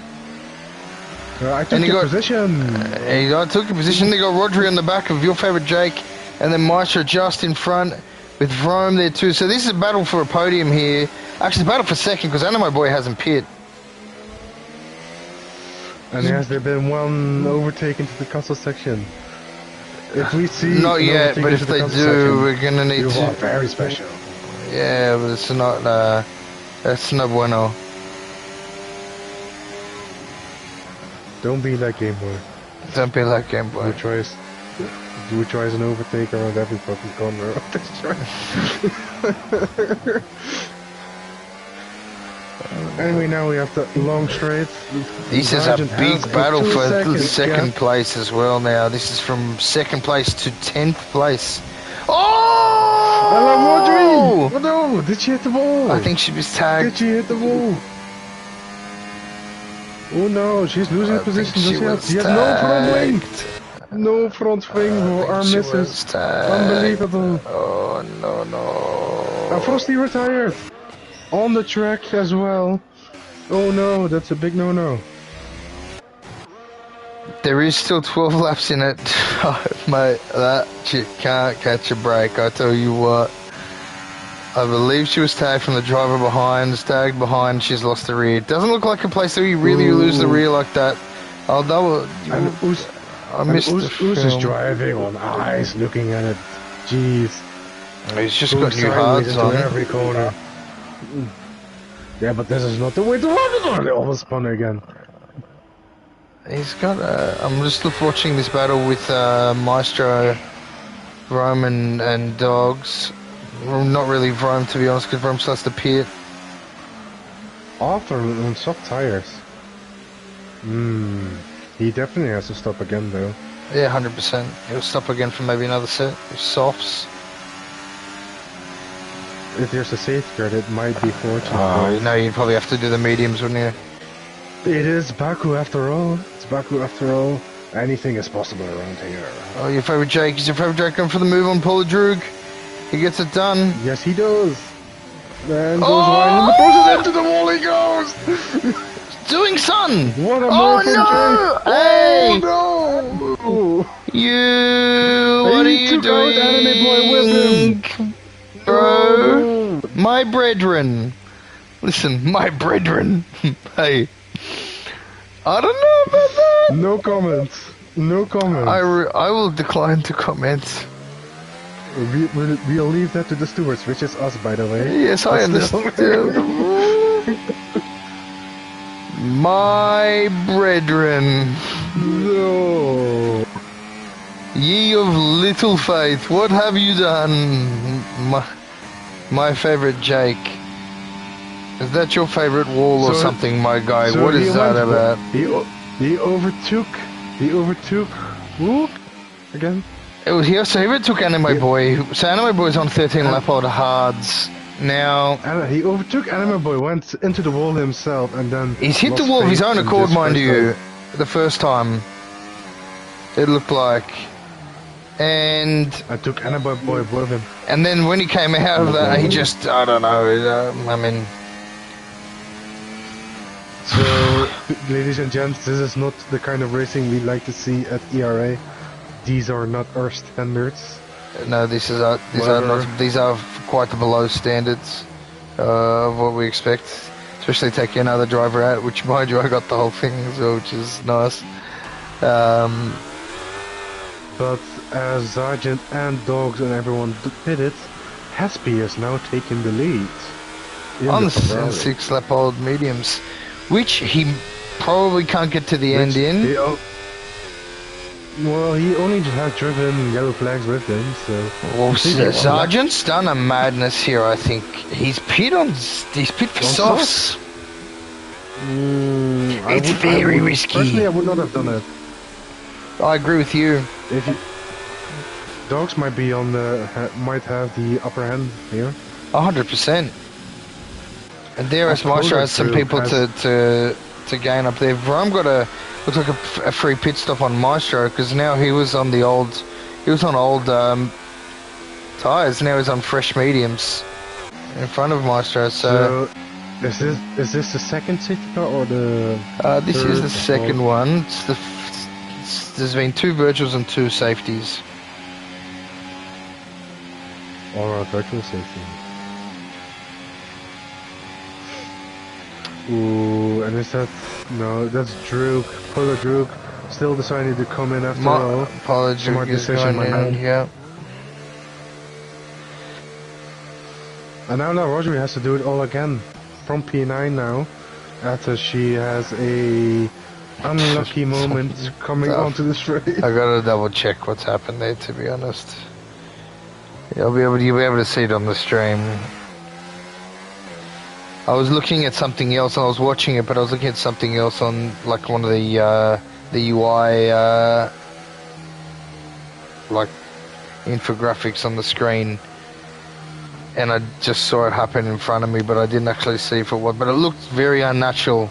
I took your position. I took your position. They got Rodri on the back of your favourite Jake, and then Maestro just in front with Rome there too. So this is a battle for a podium here. Actually, battle for second because Animo Boy hasn't pit. And has there been one overtake into the castle section? If we see not yet, but if they do, we're gonna need to. Very special. Yeah, but it's not. That's no bueno. Don't be like Game Boy. Don't be like Game Boy. Who tries an overtake around every fucking corner of this track. Anyway, now we have the long straight. This is a big battle for second place as well now. This is from second place to 10th place. Oh! I love Audrey! Oh no! Did she hit the wall? I think she was tagged. Did she hit the wall? Oh no, she's losing position. She has no front wing. No front wing for our misses. Unbelievable. Oh no. Frosty retired. On the track as well. Oh no, that's a big no-no. There is still 12 laps in it. Mate, that chick can't catch a break, I tell you what. I believe she was tagged from the driver behind, tagged behind, she's lost the rear. Doesn't look like a place where you really lose the rear like that. I'll double. I missed the film. Oos is driving on ice, looking at it. Jeez. He's just got new hards on every corner. Yeah, but this is not the way to run it. They almost spun again. He's got. I'm just watching this battle with Maestro, Rome, and Dogs. Well, not really Rome, to be honest, because Rome starts to pit. After on soft tires. He definitely has to stop again, though. Yeah, 100%. He'll stop again for maybe another set of softs. If there's a safeguard, it might be fortunate. Oh, no, you'd probably have to do the mediums, wouldn't you? It is Baku after all. It's Baku after all. Anything is possible around here. Oh, your favourite Jake. Is your favourite Jake going for the move on Paula Droog? He gets it done. Yes, he does. Then goes wide in the process into the wall he goes. Doing son. What a move from Jake. Hey! Oh no! What are you doing? Anime Boy with him. Bro, my brethren. Listen, my brethren. Hey, I don't know about that. No comments. No comments. I will decline to comment. We'll leave that to the stewards, which is us, by the way. Yes, I understand. My brethren. No. Ye of little faith, what have you done? My favorite Jake. Is that your favorite wall or something, my guy? So what is that about? He overtook. Whoop again. It was here, so he overtook Anime Boy. So Anime Boy's on 13 lap old hards. Now he overtook Anime Boy, went into the wall himself, and then he's hit the wall of his own accord, mind you. The first time, it looked like, and I took Anime Boy with him. And then when he came out of that, he just, I don't know. I mean. So, ladies and gents, this is not the kind of racing we like to see at ERA. These are not our standards. No, these are quite below standards of what we expect. Especially taking another driver out, which mind you, I got the whole thing as well, which is nice. But as Sergeant and Dogs and everyone did it, Hespe is now taking the lead on the 6 lap old mediums, which he probably can't get to the end in. Well, he only has driven yellow flags with them, so... Well, Sergeant's done a madness here, I think. He's pit for softs. It's very risky. Personally, I would not have done it. I agree with you. Dogs might be on might have the upper hand here. 100%. And DRS Maestro has some people to gain up there. Vrome got looks like a free pit stop on Maestro, because now he was on old tyres. Now he's on fresh mediums in front of Maestro. So is this the second safety car or the? This is the second one. There's been 2 virtuals and 2 safeties. Alright, virtual safety. Ooh, and is that... No, that's Droog. Polar Droog still decided to come in after all. Polar Droog is going in, yeah. And now Rosary has to do it all again. From P9 now. After she has a unlucky moment coming onto the straight. I gotta double check what's happened there, to be honest. You'll be able to see it on the stream. I was looking at something else, and I was watching it, but I was looking at something else on like one of the UI like infographics on the screen, and I just saw it happen in front of me, but I didn't actually see if it was. But it looked very unnatural,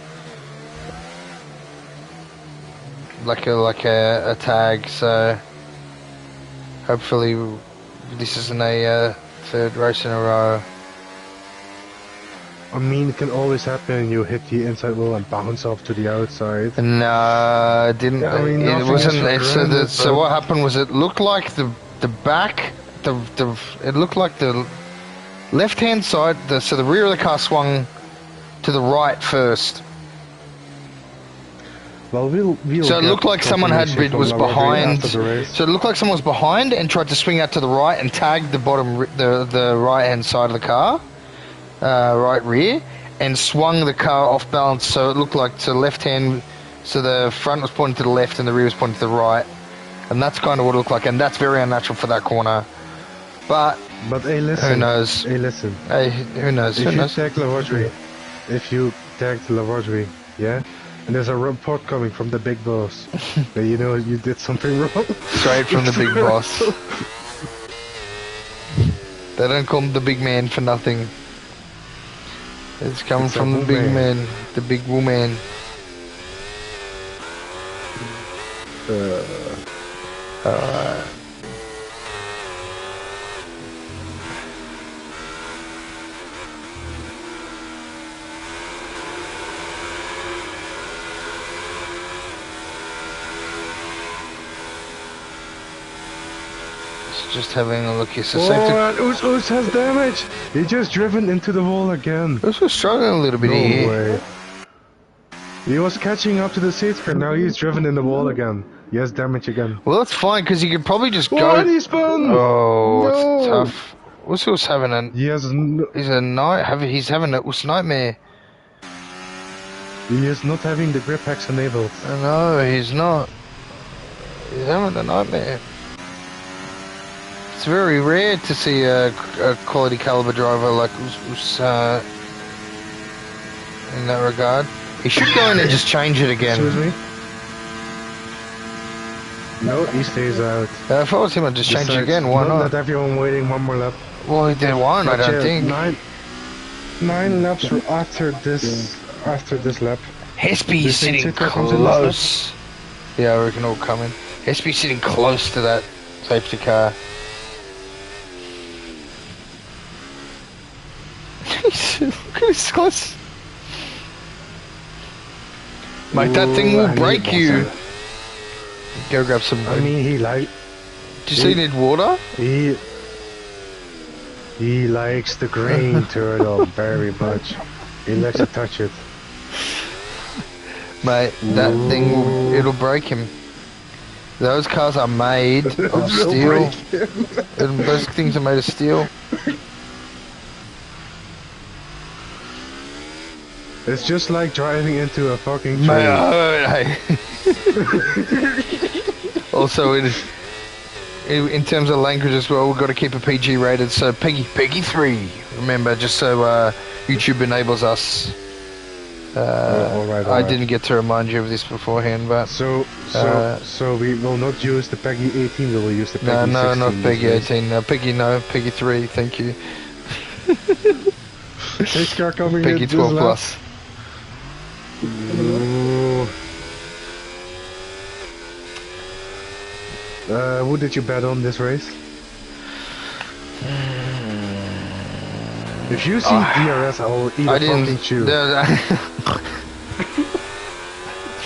like a tag. So hopefully this isn't a 3rd race in a row. I mean, it can always happen. You hit the inside wall and bounce off to the outside. No, it didn't. Yeah, I mean, it wasn't. So what happened was, it looked like the back, it looked like the left-hand side. So the rear of the car swung to the right first. Well, so it looked like someone was behind. So it looked like someone was behind and tried to swing out to the right and tagged the the right-hand side of the car. Right rear, and swung the car off balance, so it looked like to left hand, so the front was pointing to the left and the rear was pointing to the right, and that's kind of what it looked like, and that's very unnatural for that corner. But hey, listen, who knows? Hey, listen. Hey, who knows? If you tagged Lavorgerie, yeah, and there's a report coming from the big boss, then you know you did something wrong. Straight from the big boss. They don't call him the big man for nothing. It's coming from the big man, the big woman. Alright. Just having a look here. So Us has damage. He just driven into the wall again. Us was struggling a little bit here. No way. He was catching up to the safety car. Now he's driven in the wall again. He has damage again. Well, that's fine, because he could probably just go. Oh, he spun! Oh, no. It's tough. What's having a? He's having a nightmare. He is not having the grip hacks enabled. No, he's not. He's having a nightmare. It's very rare to see a quality caliber driver like Us in that regard. He should go in and just change it again. Excuse me? No, he stays out. If I was him, I'd just change it again. Why not? Let everyone waiting one more lap. Well, he won't, I don't think. 9 laps after this lap. Hespe's sitting close. Yeah, we can all come in. Hespe's sitting close to that safety car. Look at his close. Mate, that thing will break you. Go grab some. I mean, he like. Do you see he need water? He likes the green turtle very much. He likes to touch it. Mate, that thing it'll break him. Those cars are made of steel. Those things are made of steel. It's just like driving into a fucking train. Hey. Also, in terms of language as well, we've got to keep it PG rated. So Peggy 3. Remember, just so YouTube enables us. All right. I didn't get to remind you of this beforehand, but so we will not use the Peggy 18. We will use the Peggy 16. No, not Peggy 18. No, Peggy 3. Thank you. This car coming Peggy in 12 plus. Who did you bet on this race? If you see DRS, I will eat a fucking chew.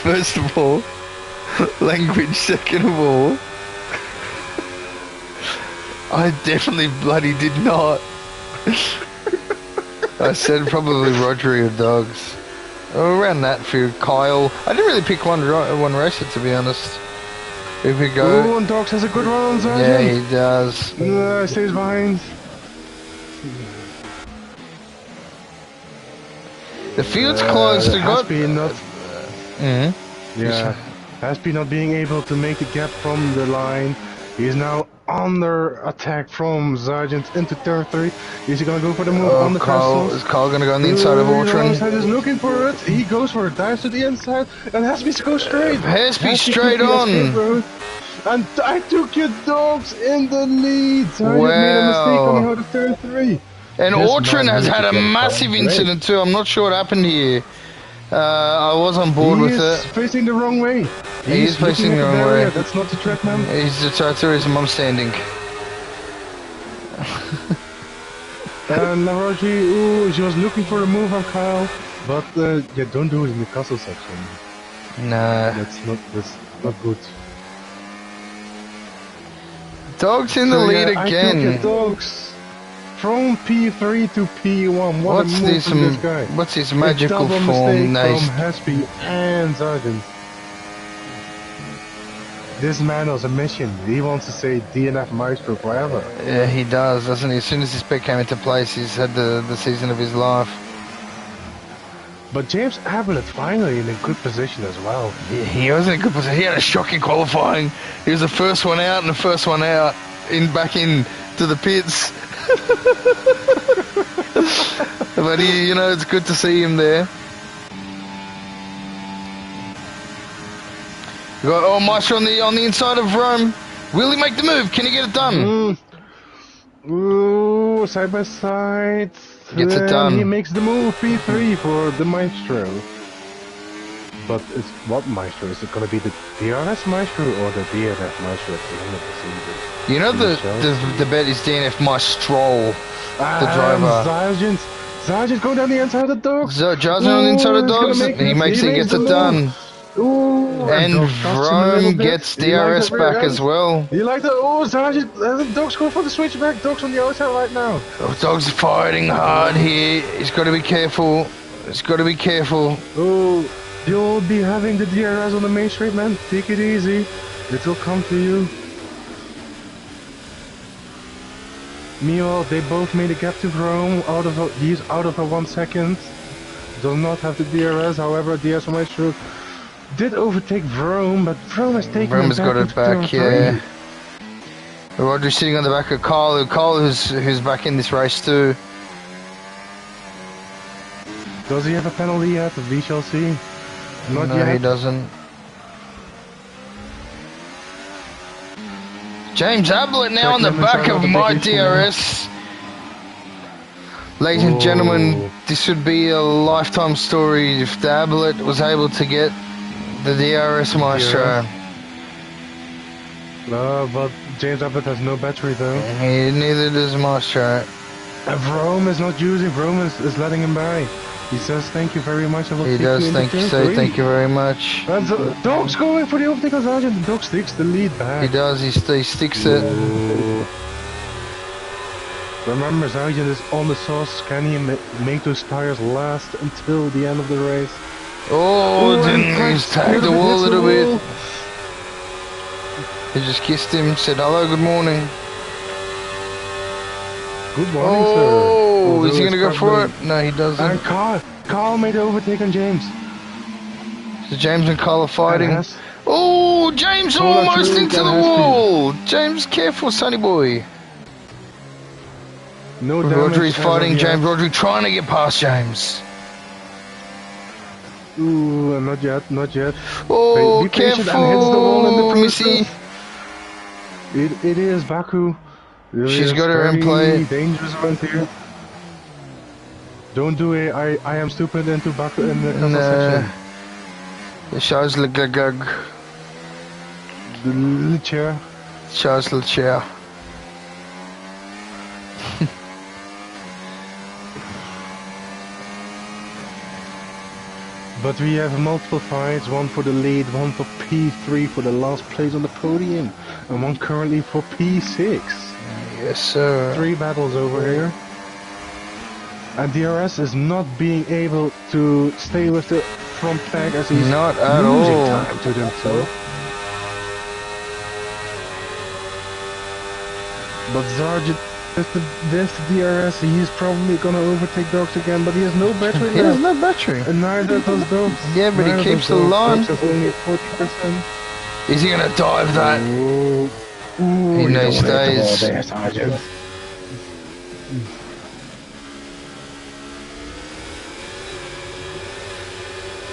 First of all, language. Second of all, I definitely bloody did not. I said probably Rodri or Dogs. Around that for Kyle. I didn't really pick one racer, to be honest. If we go... Oh, and Dogs has a good run on Sargent. Yeah, he does. Stays behind. The field's closed. Haspy not... Yeah. Haspy not being able to make the gap from the line. He is now under attack from Sargent into turn 3. Is he gonna go for the move on the fastest? Is Carl gonna go on the inside of Ultron? Is looking for it. He goes for it, dives to the inside, and Haspy goes straight. Haspy straight on. And I took your Dogs in the lead. Sargent made a mistake coming out of turn 3. And Ultron has had a massive incident too. I'm not sure what happened here. I was on board with it. He is facing the wrong way. He is facing the wrong way. That's not the track, man. He's the tourism. I'm standing. And Navaji, she was looking for a move on Kyle, but yeah, don't do it in the castle section. Nah. That's not good. Dogs in the lead again. I took your Dogs from P3 to P1. What a move from this guy. What's his magical form? Nice. From Haspy and Sargent. This man has a mission. He wants to say DNF Maestro forever. Yeah, he does, doesn't he? As soon as this spec came into place, he's had the season of his life. But James Ablett finally in a good position as well. Yeah, he was in a good position. He had a shocking qualifying. He was the first one out and the first one out back in to the pits. But he, it's good to see him there. We got Maestro on the inside of Rome. Will he make the move? Can he get it done? Ooh, side by side. Gets it done. He makes the move P3 for the Maestro. But it's what Maestro? Is it going to be the DRS Maestro or the DNF Maestro at the end of the season? You know the bet is DNF Maestro, the driver. Sargent go down the inside of the Dogs. Sargent on the inside of the Dogs. He gets it done. Ooh, and Rome gets DRS back as well. You like that? Oh, Sargent, Dogs go for the switchback. Dogs on the outside right now. Dogs fighting hard here. He's got to be careful. Oh, you'll be having the DRS on the main straight, man. Take it easy. It will come to you. Meanwhile, they both made a gap to Rome. He's out of a 1 second. Does not have the DRS. However, DRS Maestro did overtake Vrome, but Vrome has taken Vrome's got it back, yeah. Roger's sitting on the back of Kyle. Kyle, who's back in this race too. Does he have a penalty yet? We shall see. Not No, yet. he doesn't. James Ablett now on the back of my DRS. Ladies and gentlemen, this would be a lifetime story if the Ablett was able to get the DRS Maestro. No, but James Ablett has no battery though. Neither does Maestro. If Rome is not using, Rome is letting him by. He says thank you very much. I will He does thank you very much. That's Dog's going for the overtake on Sergeant. The Dog sticks the lead back. He does, he sticks it. Remember, Sergeant is on the sauce. Can he make those tires last until the end of the race? Oh, he's tagged the wall a little bit. He just kissed him, said hello, good morning. Good morning, sir. Oh, is he going to go for it? No, he doesn't. And Carl made the overtake on James. So James and Carl are fighting. Oh, James almost into the wall. James, careful, sonny boy. No damage. Rodri's fighting James. Rodri trying to get past James. Ooh, not yet, not yet. Oh, be careful. patient and hits the wall in the Missy. It is Baku. She's got her in play. Dangerous around here. Don't do a I am stupid into Baku in the section. Charles Leclerc. The little chair. Charles Leclerc. But we have multiple fights, one for the lead, one for P3 for the last place on the podium, and one currently for P6. Yes, sir. 3 battles over here. And DRS is not being able to stay with the front pack as he's not at losing all time to himself. But Sergeant, with the DRS, he's probably gonna overtake Dogs again, but he has no battery. He has no battery. And neither does Dogs. Yeah, but he keeps the line. Dogs has only 40%. Is he gonna dive that? Ooh, He knows stays. There, Sergeant.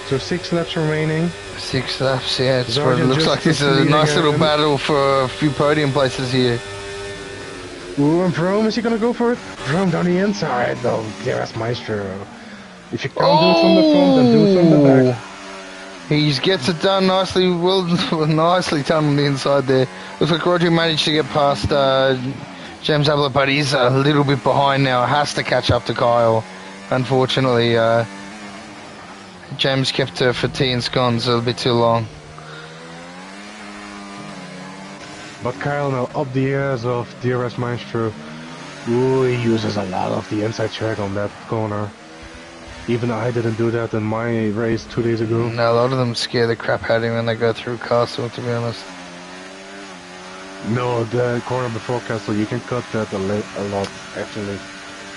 So 6 laps remaining. 6 laps, yeah. It looks like this is a nice little battle for a few podium places here. Ooh, and Vrome, is he gonna go for it? Vrome down the inside, though. There's Maestro. If you can't do it from the front, then do it from the back. He gets it done nicely, nicely done on the inside there. Looks like Roger managed to get past James Ablett, but he's a little bit behind now. Has to catch up to Kyle. Unfortunately, James kept for tea and scones a little bit too long. But Kyle now up the ears of DRS Maestro. Ooh, he uses a lot of the inside track on that corner. Even I didn't do that in my race 2 days ago. No, a lot of them scare the crap out of him when they go through Castle, to be honest. No, the corner before Castle, you can cut that a lot, actually.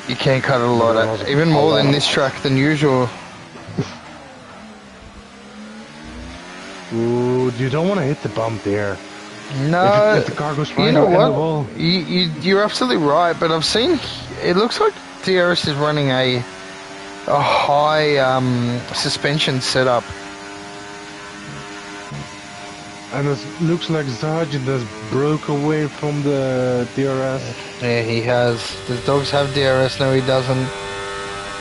You can cut it a lot, even more than this track than usual. Ooh, you don't want to hit the bump there. No, if the car goes you know in the wall. what? You're absolutely right, but I've seen, it looks like DRS is running a high suspension setup. And it looks like Sergeant has broke away from the DRS. Yeah, he has. The Dogs have DRS, no he doesn't.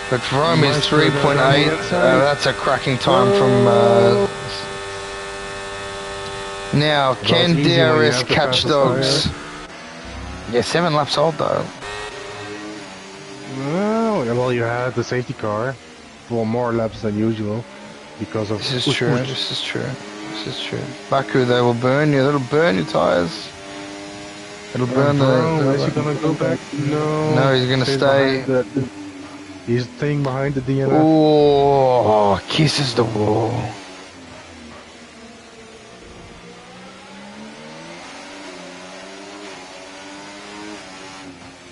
But Vrome is 3.8. That's a cracking time from... Now, can DRS catch Dogs? Yeah, 7 laps old though. Well, you had the safety car for more laps than usual because of... This is true, this is true. This is true. Baku, they will burn you. That'll burn your tyres. It'll burn the... Is he gonna go back? No. No, he's gonna stay. He's staying behind the DNF. Oh, kisses the wall.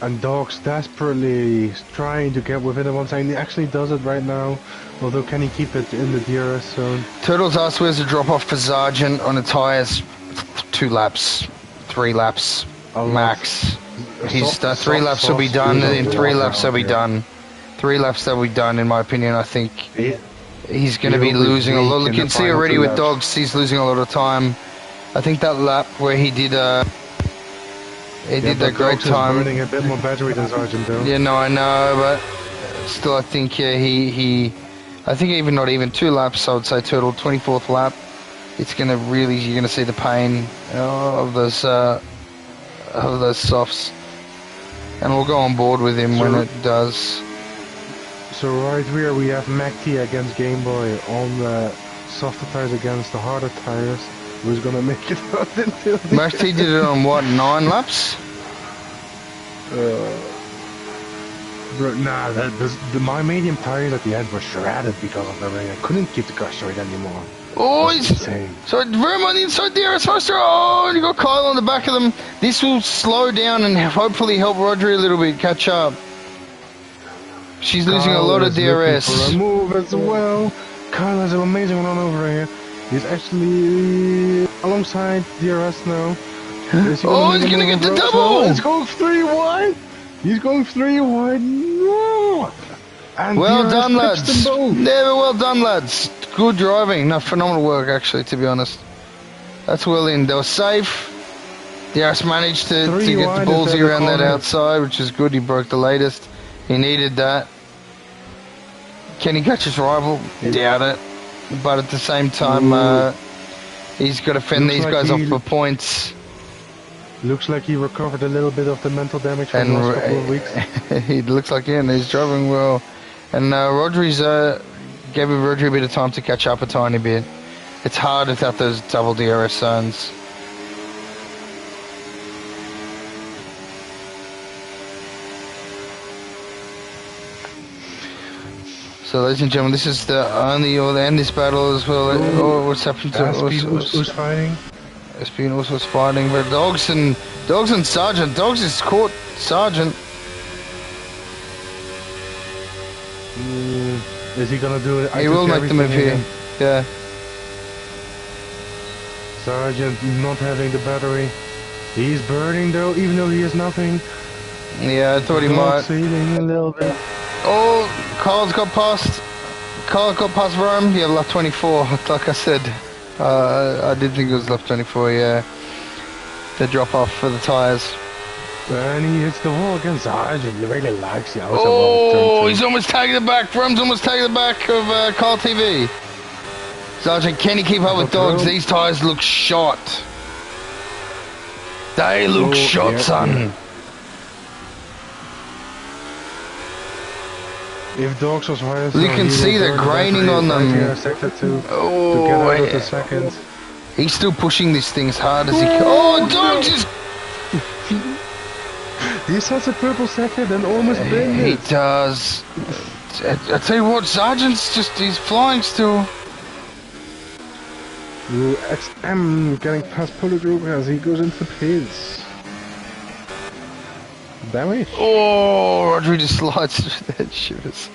And Dogs desperately trying to get within the one second. He actually does it right now. Although, can he keep it in the DRS zone? Turtles asks where's the drop off for Sergeant on the tyres? 2 laps. 3 laps. a lot. Max. He's Soft- 3 soft- laps will be soft done. speed In of 3 water laps they'll out be there. done. 3 laps they'll be done. In my opinion, I think he's going to be He'll losing a lot. weak You in the can see final already 2 with laps. dogs, he's losing a lot of time. I think that lap where he did Yeah, that but great Dogs is time. burning a bit more battery than Sargent though. Yeah, no, I know, but still, I think I think even not even 2 laps. I would say total 24th lap. It's gonna really, you're gonna see the pain of those softs, and we'll go on board with him when it does. So right here we have MacT against Game Boy on the softer tires against the harder tires. Who's gonna make it out until the Max T did it on what, 9 laps? Bro, nah, my medium tires at the end were shredded because of the rain. I couldn't keep the car straight anymore. Oh, That's insane. so Vroom on the inside there, it's faster. Oh, and you got Kyle on the back of them. This will slow down and hopefully help Rodri a little bit catch up. She's losing a Kyle lot of is looking DRS. for a move as well. Kyle has an amazing run over here. He's actually alongside DRS now. Oh, he's gonna get the double! He's going 3 wide! He's going 3 wide! No! And Well DRS done, clips lads. them both. Never well done, lads. Good driving. No, phenomenal work, actually, to be honest. That's well in. They were safe. DRS managed to 3 get the wide ballsy instead of around that corner. outside, which is good. He broke the latest. He needed that. Can he catch his rival? Doubt it. But at the same time, he's got to fend Looks these like guys off he- for points. Looks like he recovered a little bit of the mental damage from the last couple of weeks. He looks like he's driving well. And Rodri's gave Rodri a bit of time to catch up a tiny bit. It's hard without those double DRS zones. So, ladies and gentlemen, this is the only or the end this battle as well. Oh, what's happened to Who's fighting? SP also fighting, but Dogs and Sergeant. Dogs is caught Sergeant. Is he gonna do it? He will make the move here. Yeah. Sergeant not having the battery. He's burning though, even though he has nothing. Yeah, I thought he might. Sealing a little bit. Oh, Carl's got past. Carl got past Rome. Yeah, lap 24. Like I said, I did think it was lap 24. Yeah, the drop off for the tires. And he hits the wall again. Sergeant, he really likes the outside Oh, he's almost tagging the back. Rome's almost tagging the back of Carl TV. Sergeant, can he keep up with Dogs? These tires look shot. They look shot, son. If Dogs was higher, You can see the graining on them. Sector 2 to get Oh, out of the second. he's still pushing this thing as hard as he can. Oh, Dogs is... He has a purple second and almost been He it. does. I tell you what, Sergeant's just, he's flying still. XM getting past Polo Group as he goes into the pits. Damage. Oh, Rodri just slides through that shivers.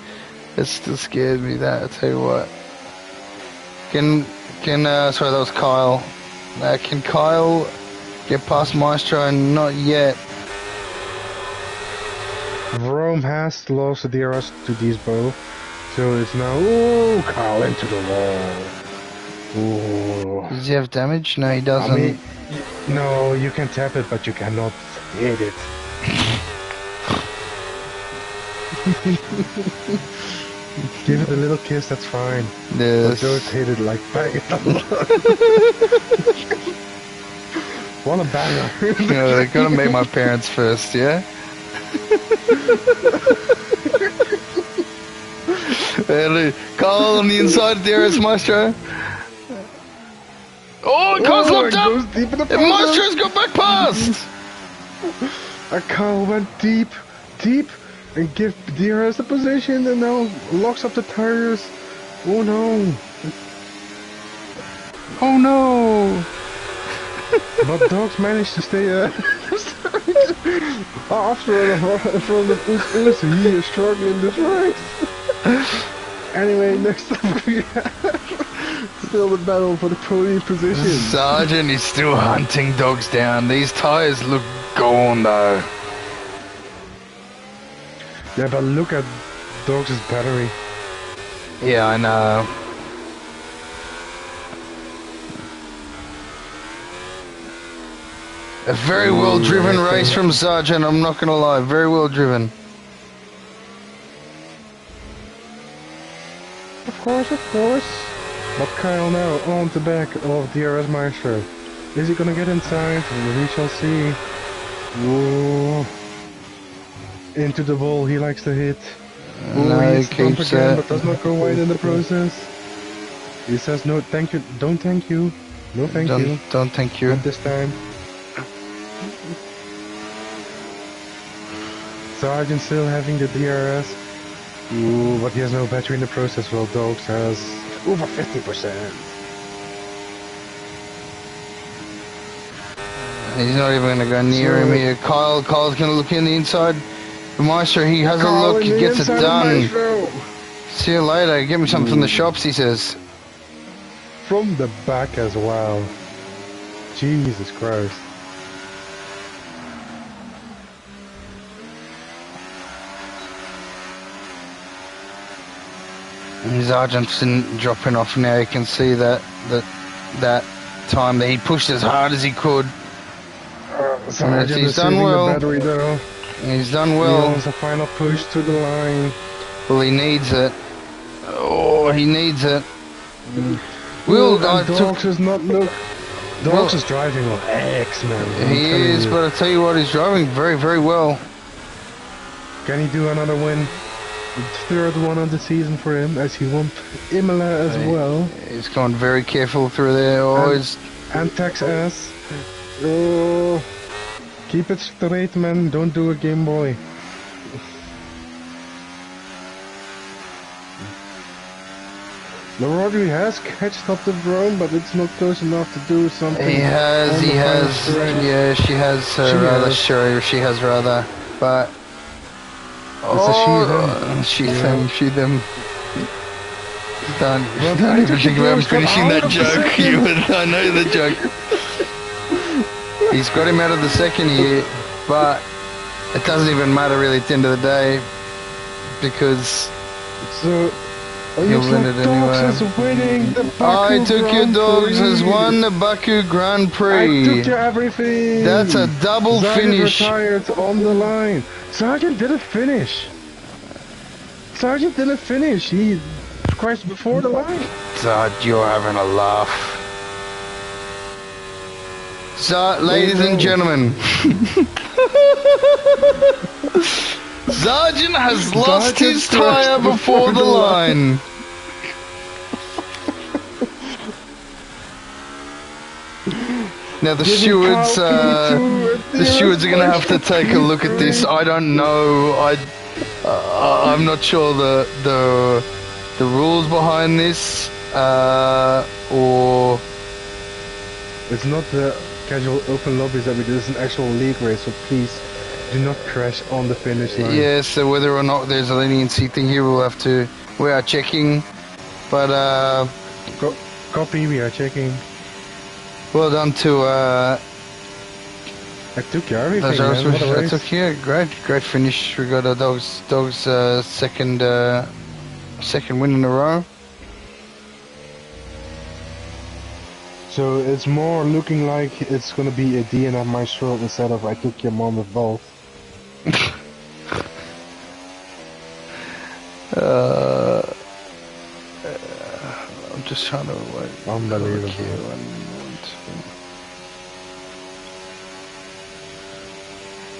That still scared me, that, I tell you what. Sorry, that was Kyle. Can Kyle get past Maestro? Not yet. Rome has lost the DRS to these both. So it's now, oh, Kyle into the wall. Oh. Does he have damage? No, he doesn't. I mean, no, you can tap it, but you cannot hit it. Give it a little kiss, that's fine. Yes. But don't hit it like bang. What a banger. They gotta make my parents first, yeah? And Carl on the inside there is Maestro. Oh, Carl's locked up! Deep in the And Maestro's got back past! Carl went deep, and give DRS the position, and now locks up the tires. Oh no! Oh no! But Dogs managed to stay after from the Us, he is struggling this race. Anyway, next up we have still the battle for the podium position. Sergeant is still hunting Dogs down. These tires look going though. Yeah, but look at Dogs' battery. Yeah, I know. A very well driven race from Sergeant, I'm not gonna lie, very well driven. Of course. But Kyle now on the back of DRS Maestro. Is he gonna get inside? We shall see. Whoa. Into the ball he likes to hit. No, he he hits the bump keeps again, it. but does not go wide in the process. He says no thank you, don't thank you. No thank you. Don't thank you. Not this time. Sergeant still having the DRS. Ooh, but he has no battery in the process, while Dogs has over 50%. He's not even going to go near him here. Kyle's going to look in the inside. The Maestro, he has a look, he gets it done. See you later, get me something from the shops, he says. From the back as well. Jesus Christ. His Argent's dropping off now. You can see that time that he pushed as hard as he could. He's done well. Battery, though. He's done well. He wants a final push to the line. Well, he needs it. Oh, he needs it. Dogs is not look. Dogs is driving on X, man. He is, but I tell you what, he's driving very, very well. Can he do another win? The third one of the season for him, as he won Imola as well. He's gone very careful through there. And Texas. Oh, keep it straight, man. Don't do a Game Boy. Rodri has catched up the drone, but it's not close enough to do something. He has. Yeah, she has rather. Sure, she has rather. But she them. Don't even think about finishing that joke. I know the joke. He's got him out of the second here, but it doesn't even matter really at the end of the day because he'll win it anyway. I took your Dogs has won the Baku Grand Prix. I took your everything. That's a double finish. Retired on the line. Sergeant didn't finish. He crashed before the line. You're having a laugh. So, ladies and gentlemen, Sergeant has lost his tyre before the line. Now the stewards are going to have to take a look at this. I don't know. I'm not sure the rules behind this, or it's not the casual open lobbies that we do. It's an actual league race, so please do not crash on the finish line. Yeah, so whether or not there's a leniency thing here, we are checking, but copy, we are checking. Well done to I took your everything, man. What a race. I took great finish. We got a Dogs second win in a row. So it's more looking like it's gonna be a DNF Maestro instead of I took your mom with both. I'm just trying to wait. Unbelievable.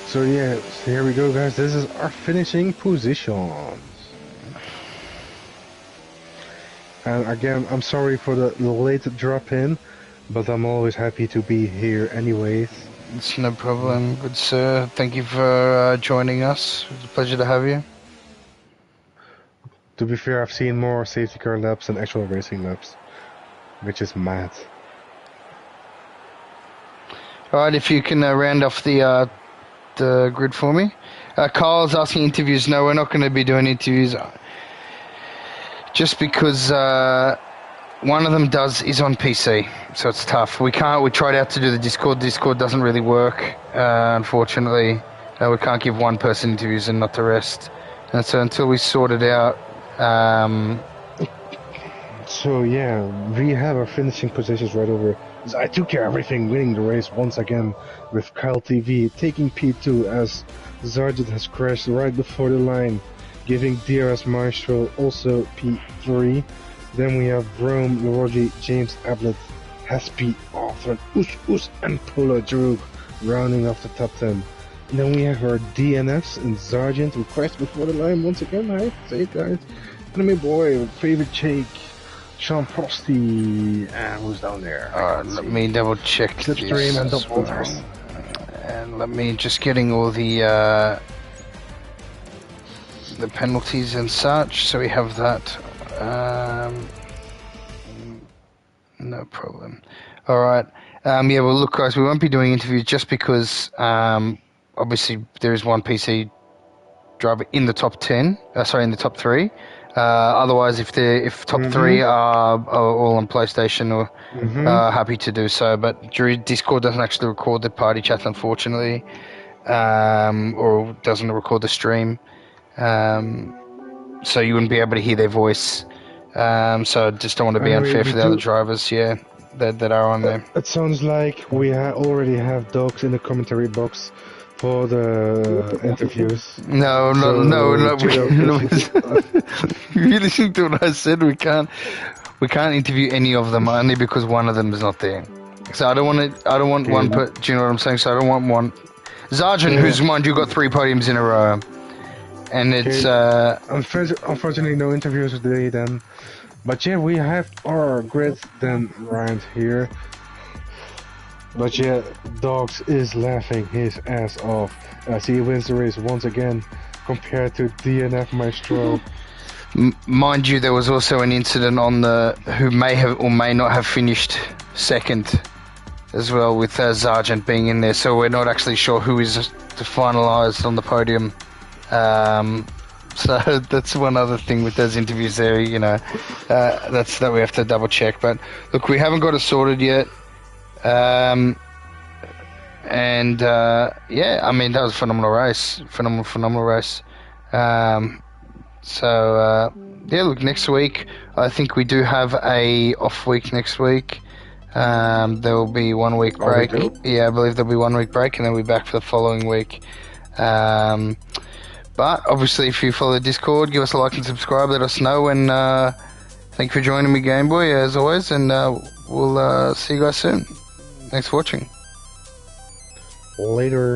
So yeah, here we go, guys. This is our finishing positions. And again, I'm sorry for the late drop in, but I'm always happy to be here anyways. It's no problem, good sir. Thank you for joining us. It's a pleasure to have you. To be fair, I've seen more safety car laps than actual racing laps, which is mad. Alright, if you can round off the grid for me. Kyle's asking interviews. No, we're not going to be doing interviews. Just because One of them is on PC, so it's tough. We tried out to do the Discord. Discord doesn't really work, unfortunately. We can't give one person interviews and not the rest. And so until we sort it out, So yeah, we have our finishing positions right over. I took care of everything, winning the race once again with Kyle TV, taking P2 as Sargent has crashed right before the line, giving DRS Maestro also P3. Then we have Rome, Lorogi, James Ablett, Hespe, Arthur, Us, and Polo Droog rounding off the top 10. And then we have our DNFs and Sargent who crashed before the line once again, I have to say, guys. Enemy boy, favorite Jake, Sean Frosty, and who's down there? let me double check Slipstream and Dot Walters. And let me just getting all the penalties and such, so we have that. No problem. All right. Yeah. Well, look, guys, we won't be doing interviews just because obviously there is one PC driver in the top 10. In the top 3. Otherwise, if top 3 are all on PlayStation, or happy to do so. But Discord doesn't actually record the party chat, unfortunately, or doesn't record the stream. So you wouldn't be able to hear their voice. So I just don't want to be unfair for the other drivers, that are on there. It sounds like we already have dogs in the commentary box for the interviews. No. You listen to what I said. We can't interview any of them only because one of them is not there. So I don't want one. Do you know what I'm saying? So I don't want one. Sargent, who's mind you got 3 podiums in a row. And it's unfortunately no interviews today then. But yeah, we have our grid then right here. But yeah, Dogs is laughing his ass off as he wins the race once again compared to DNF Maestro. Mind you, there was also an incident on who may have or may not have finished second as well, with Sargent being in there, so we're not actually sure who is finalised on the podium. So that's one other thing with those interviews there, that we have to double check. But look, we haven't got it sorted yet. Yeah, I mean, that was a phenomenal race. Phenomenal race. Yeah, look, next week, I think we do have a off week next week. There will be 1 week break. Yeah, I believe there'll be 1 week break, and then we'll be back for the following week. But obviously, if you follow the Discord, give us a like and subscribe. Let us know. And thank you for joining me, Game Boy, as always. And we'll see you guys soon. Thanks for watching. Later.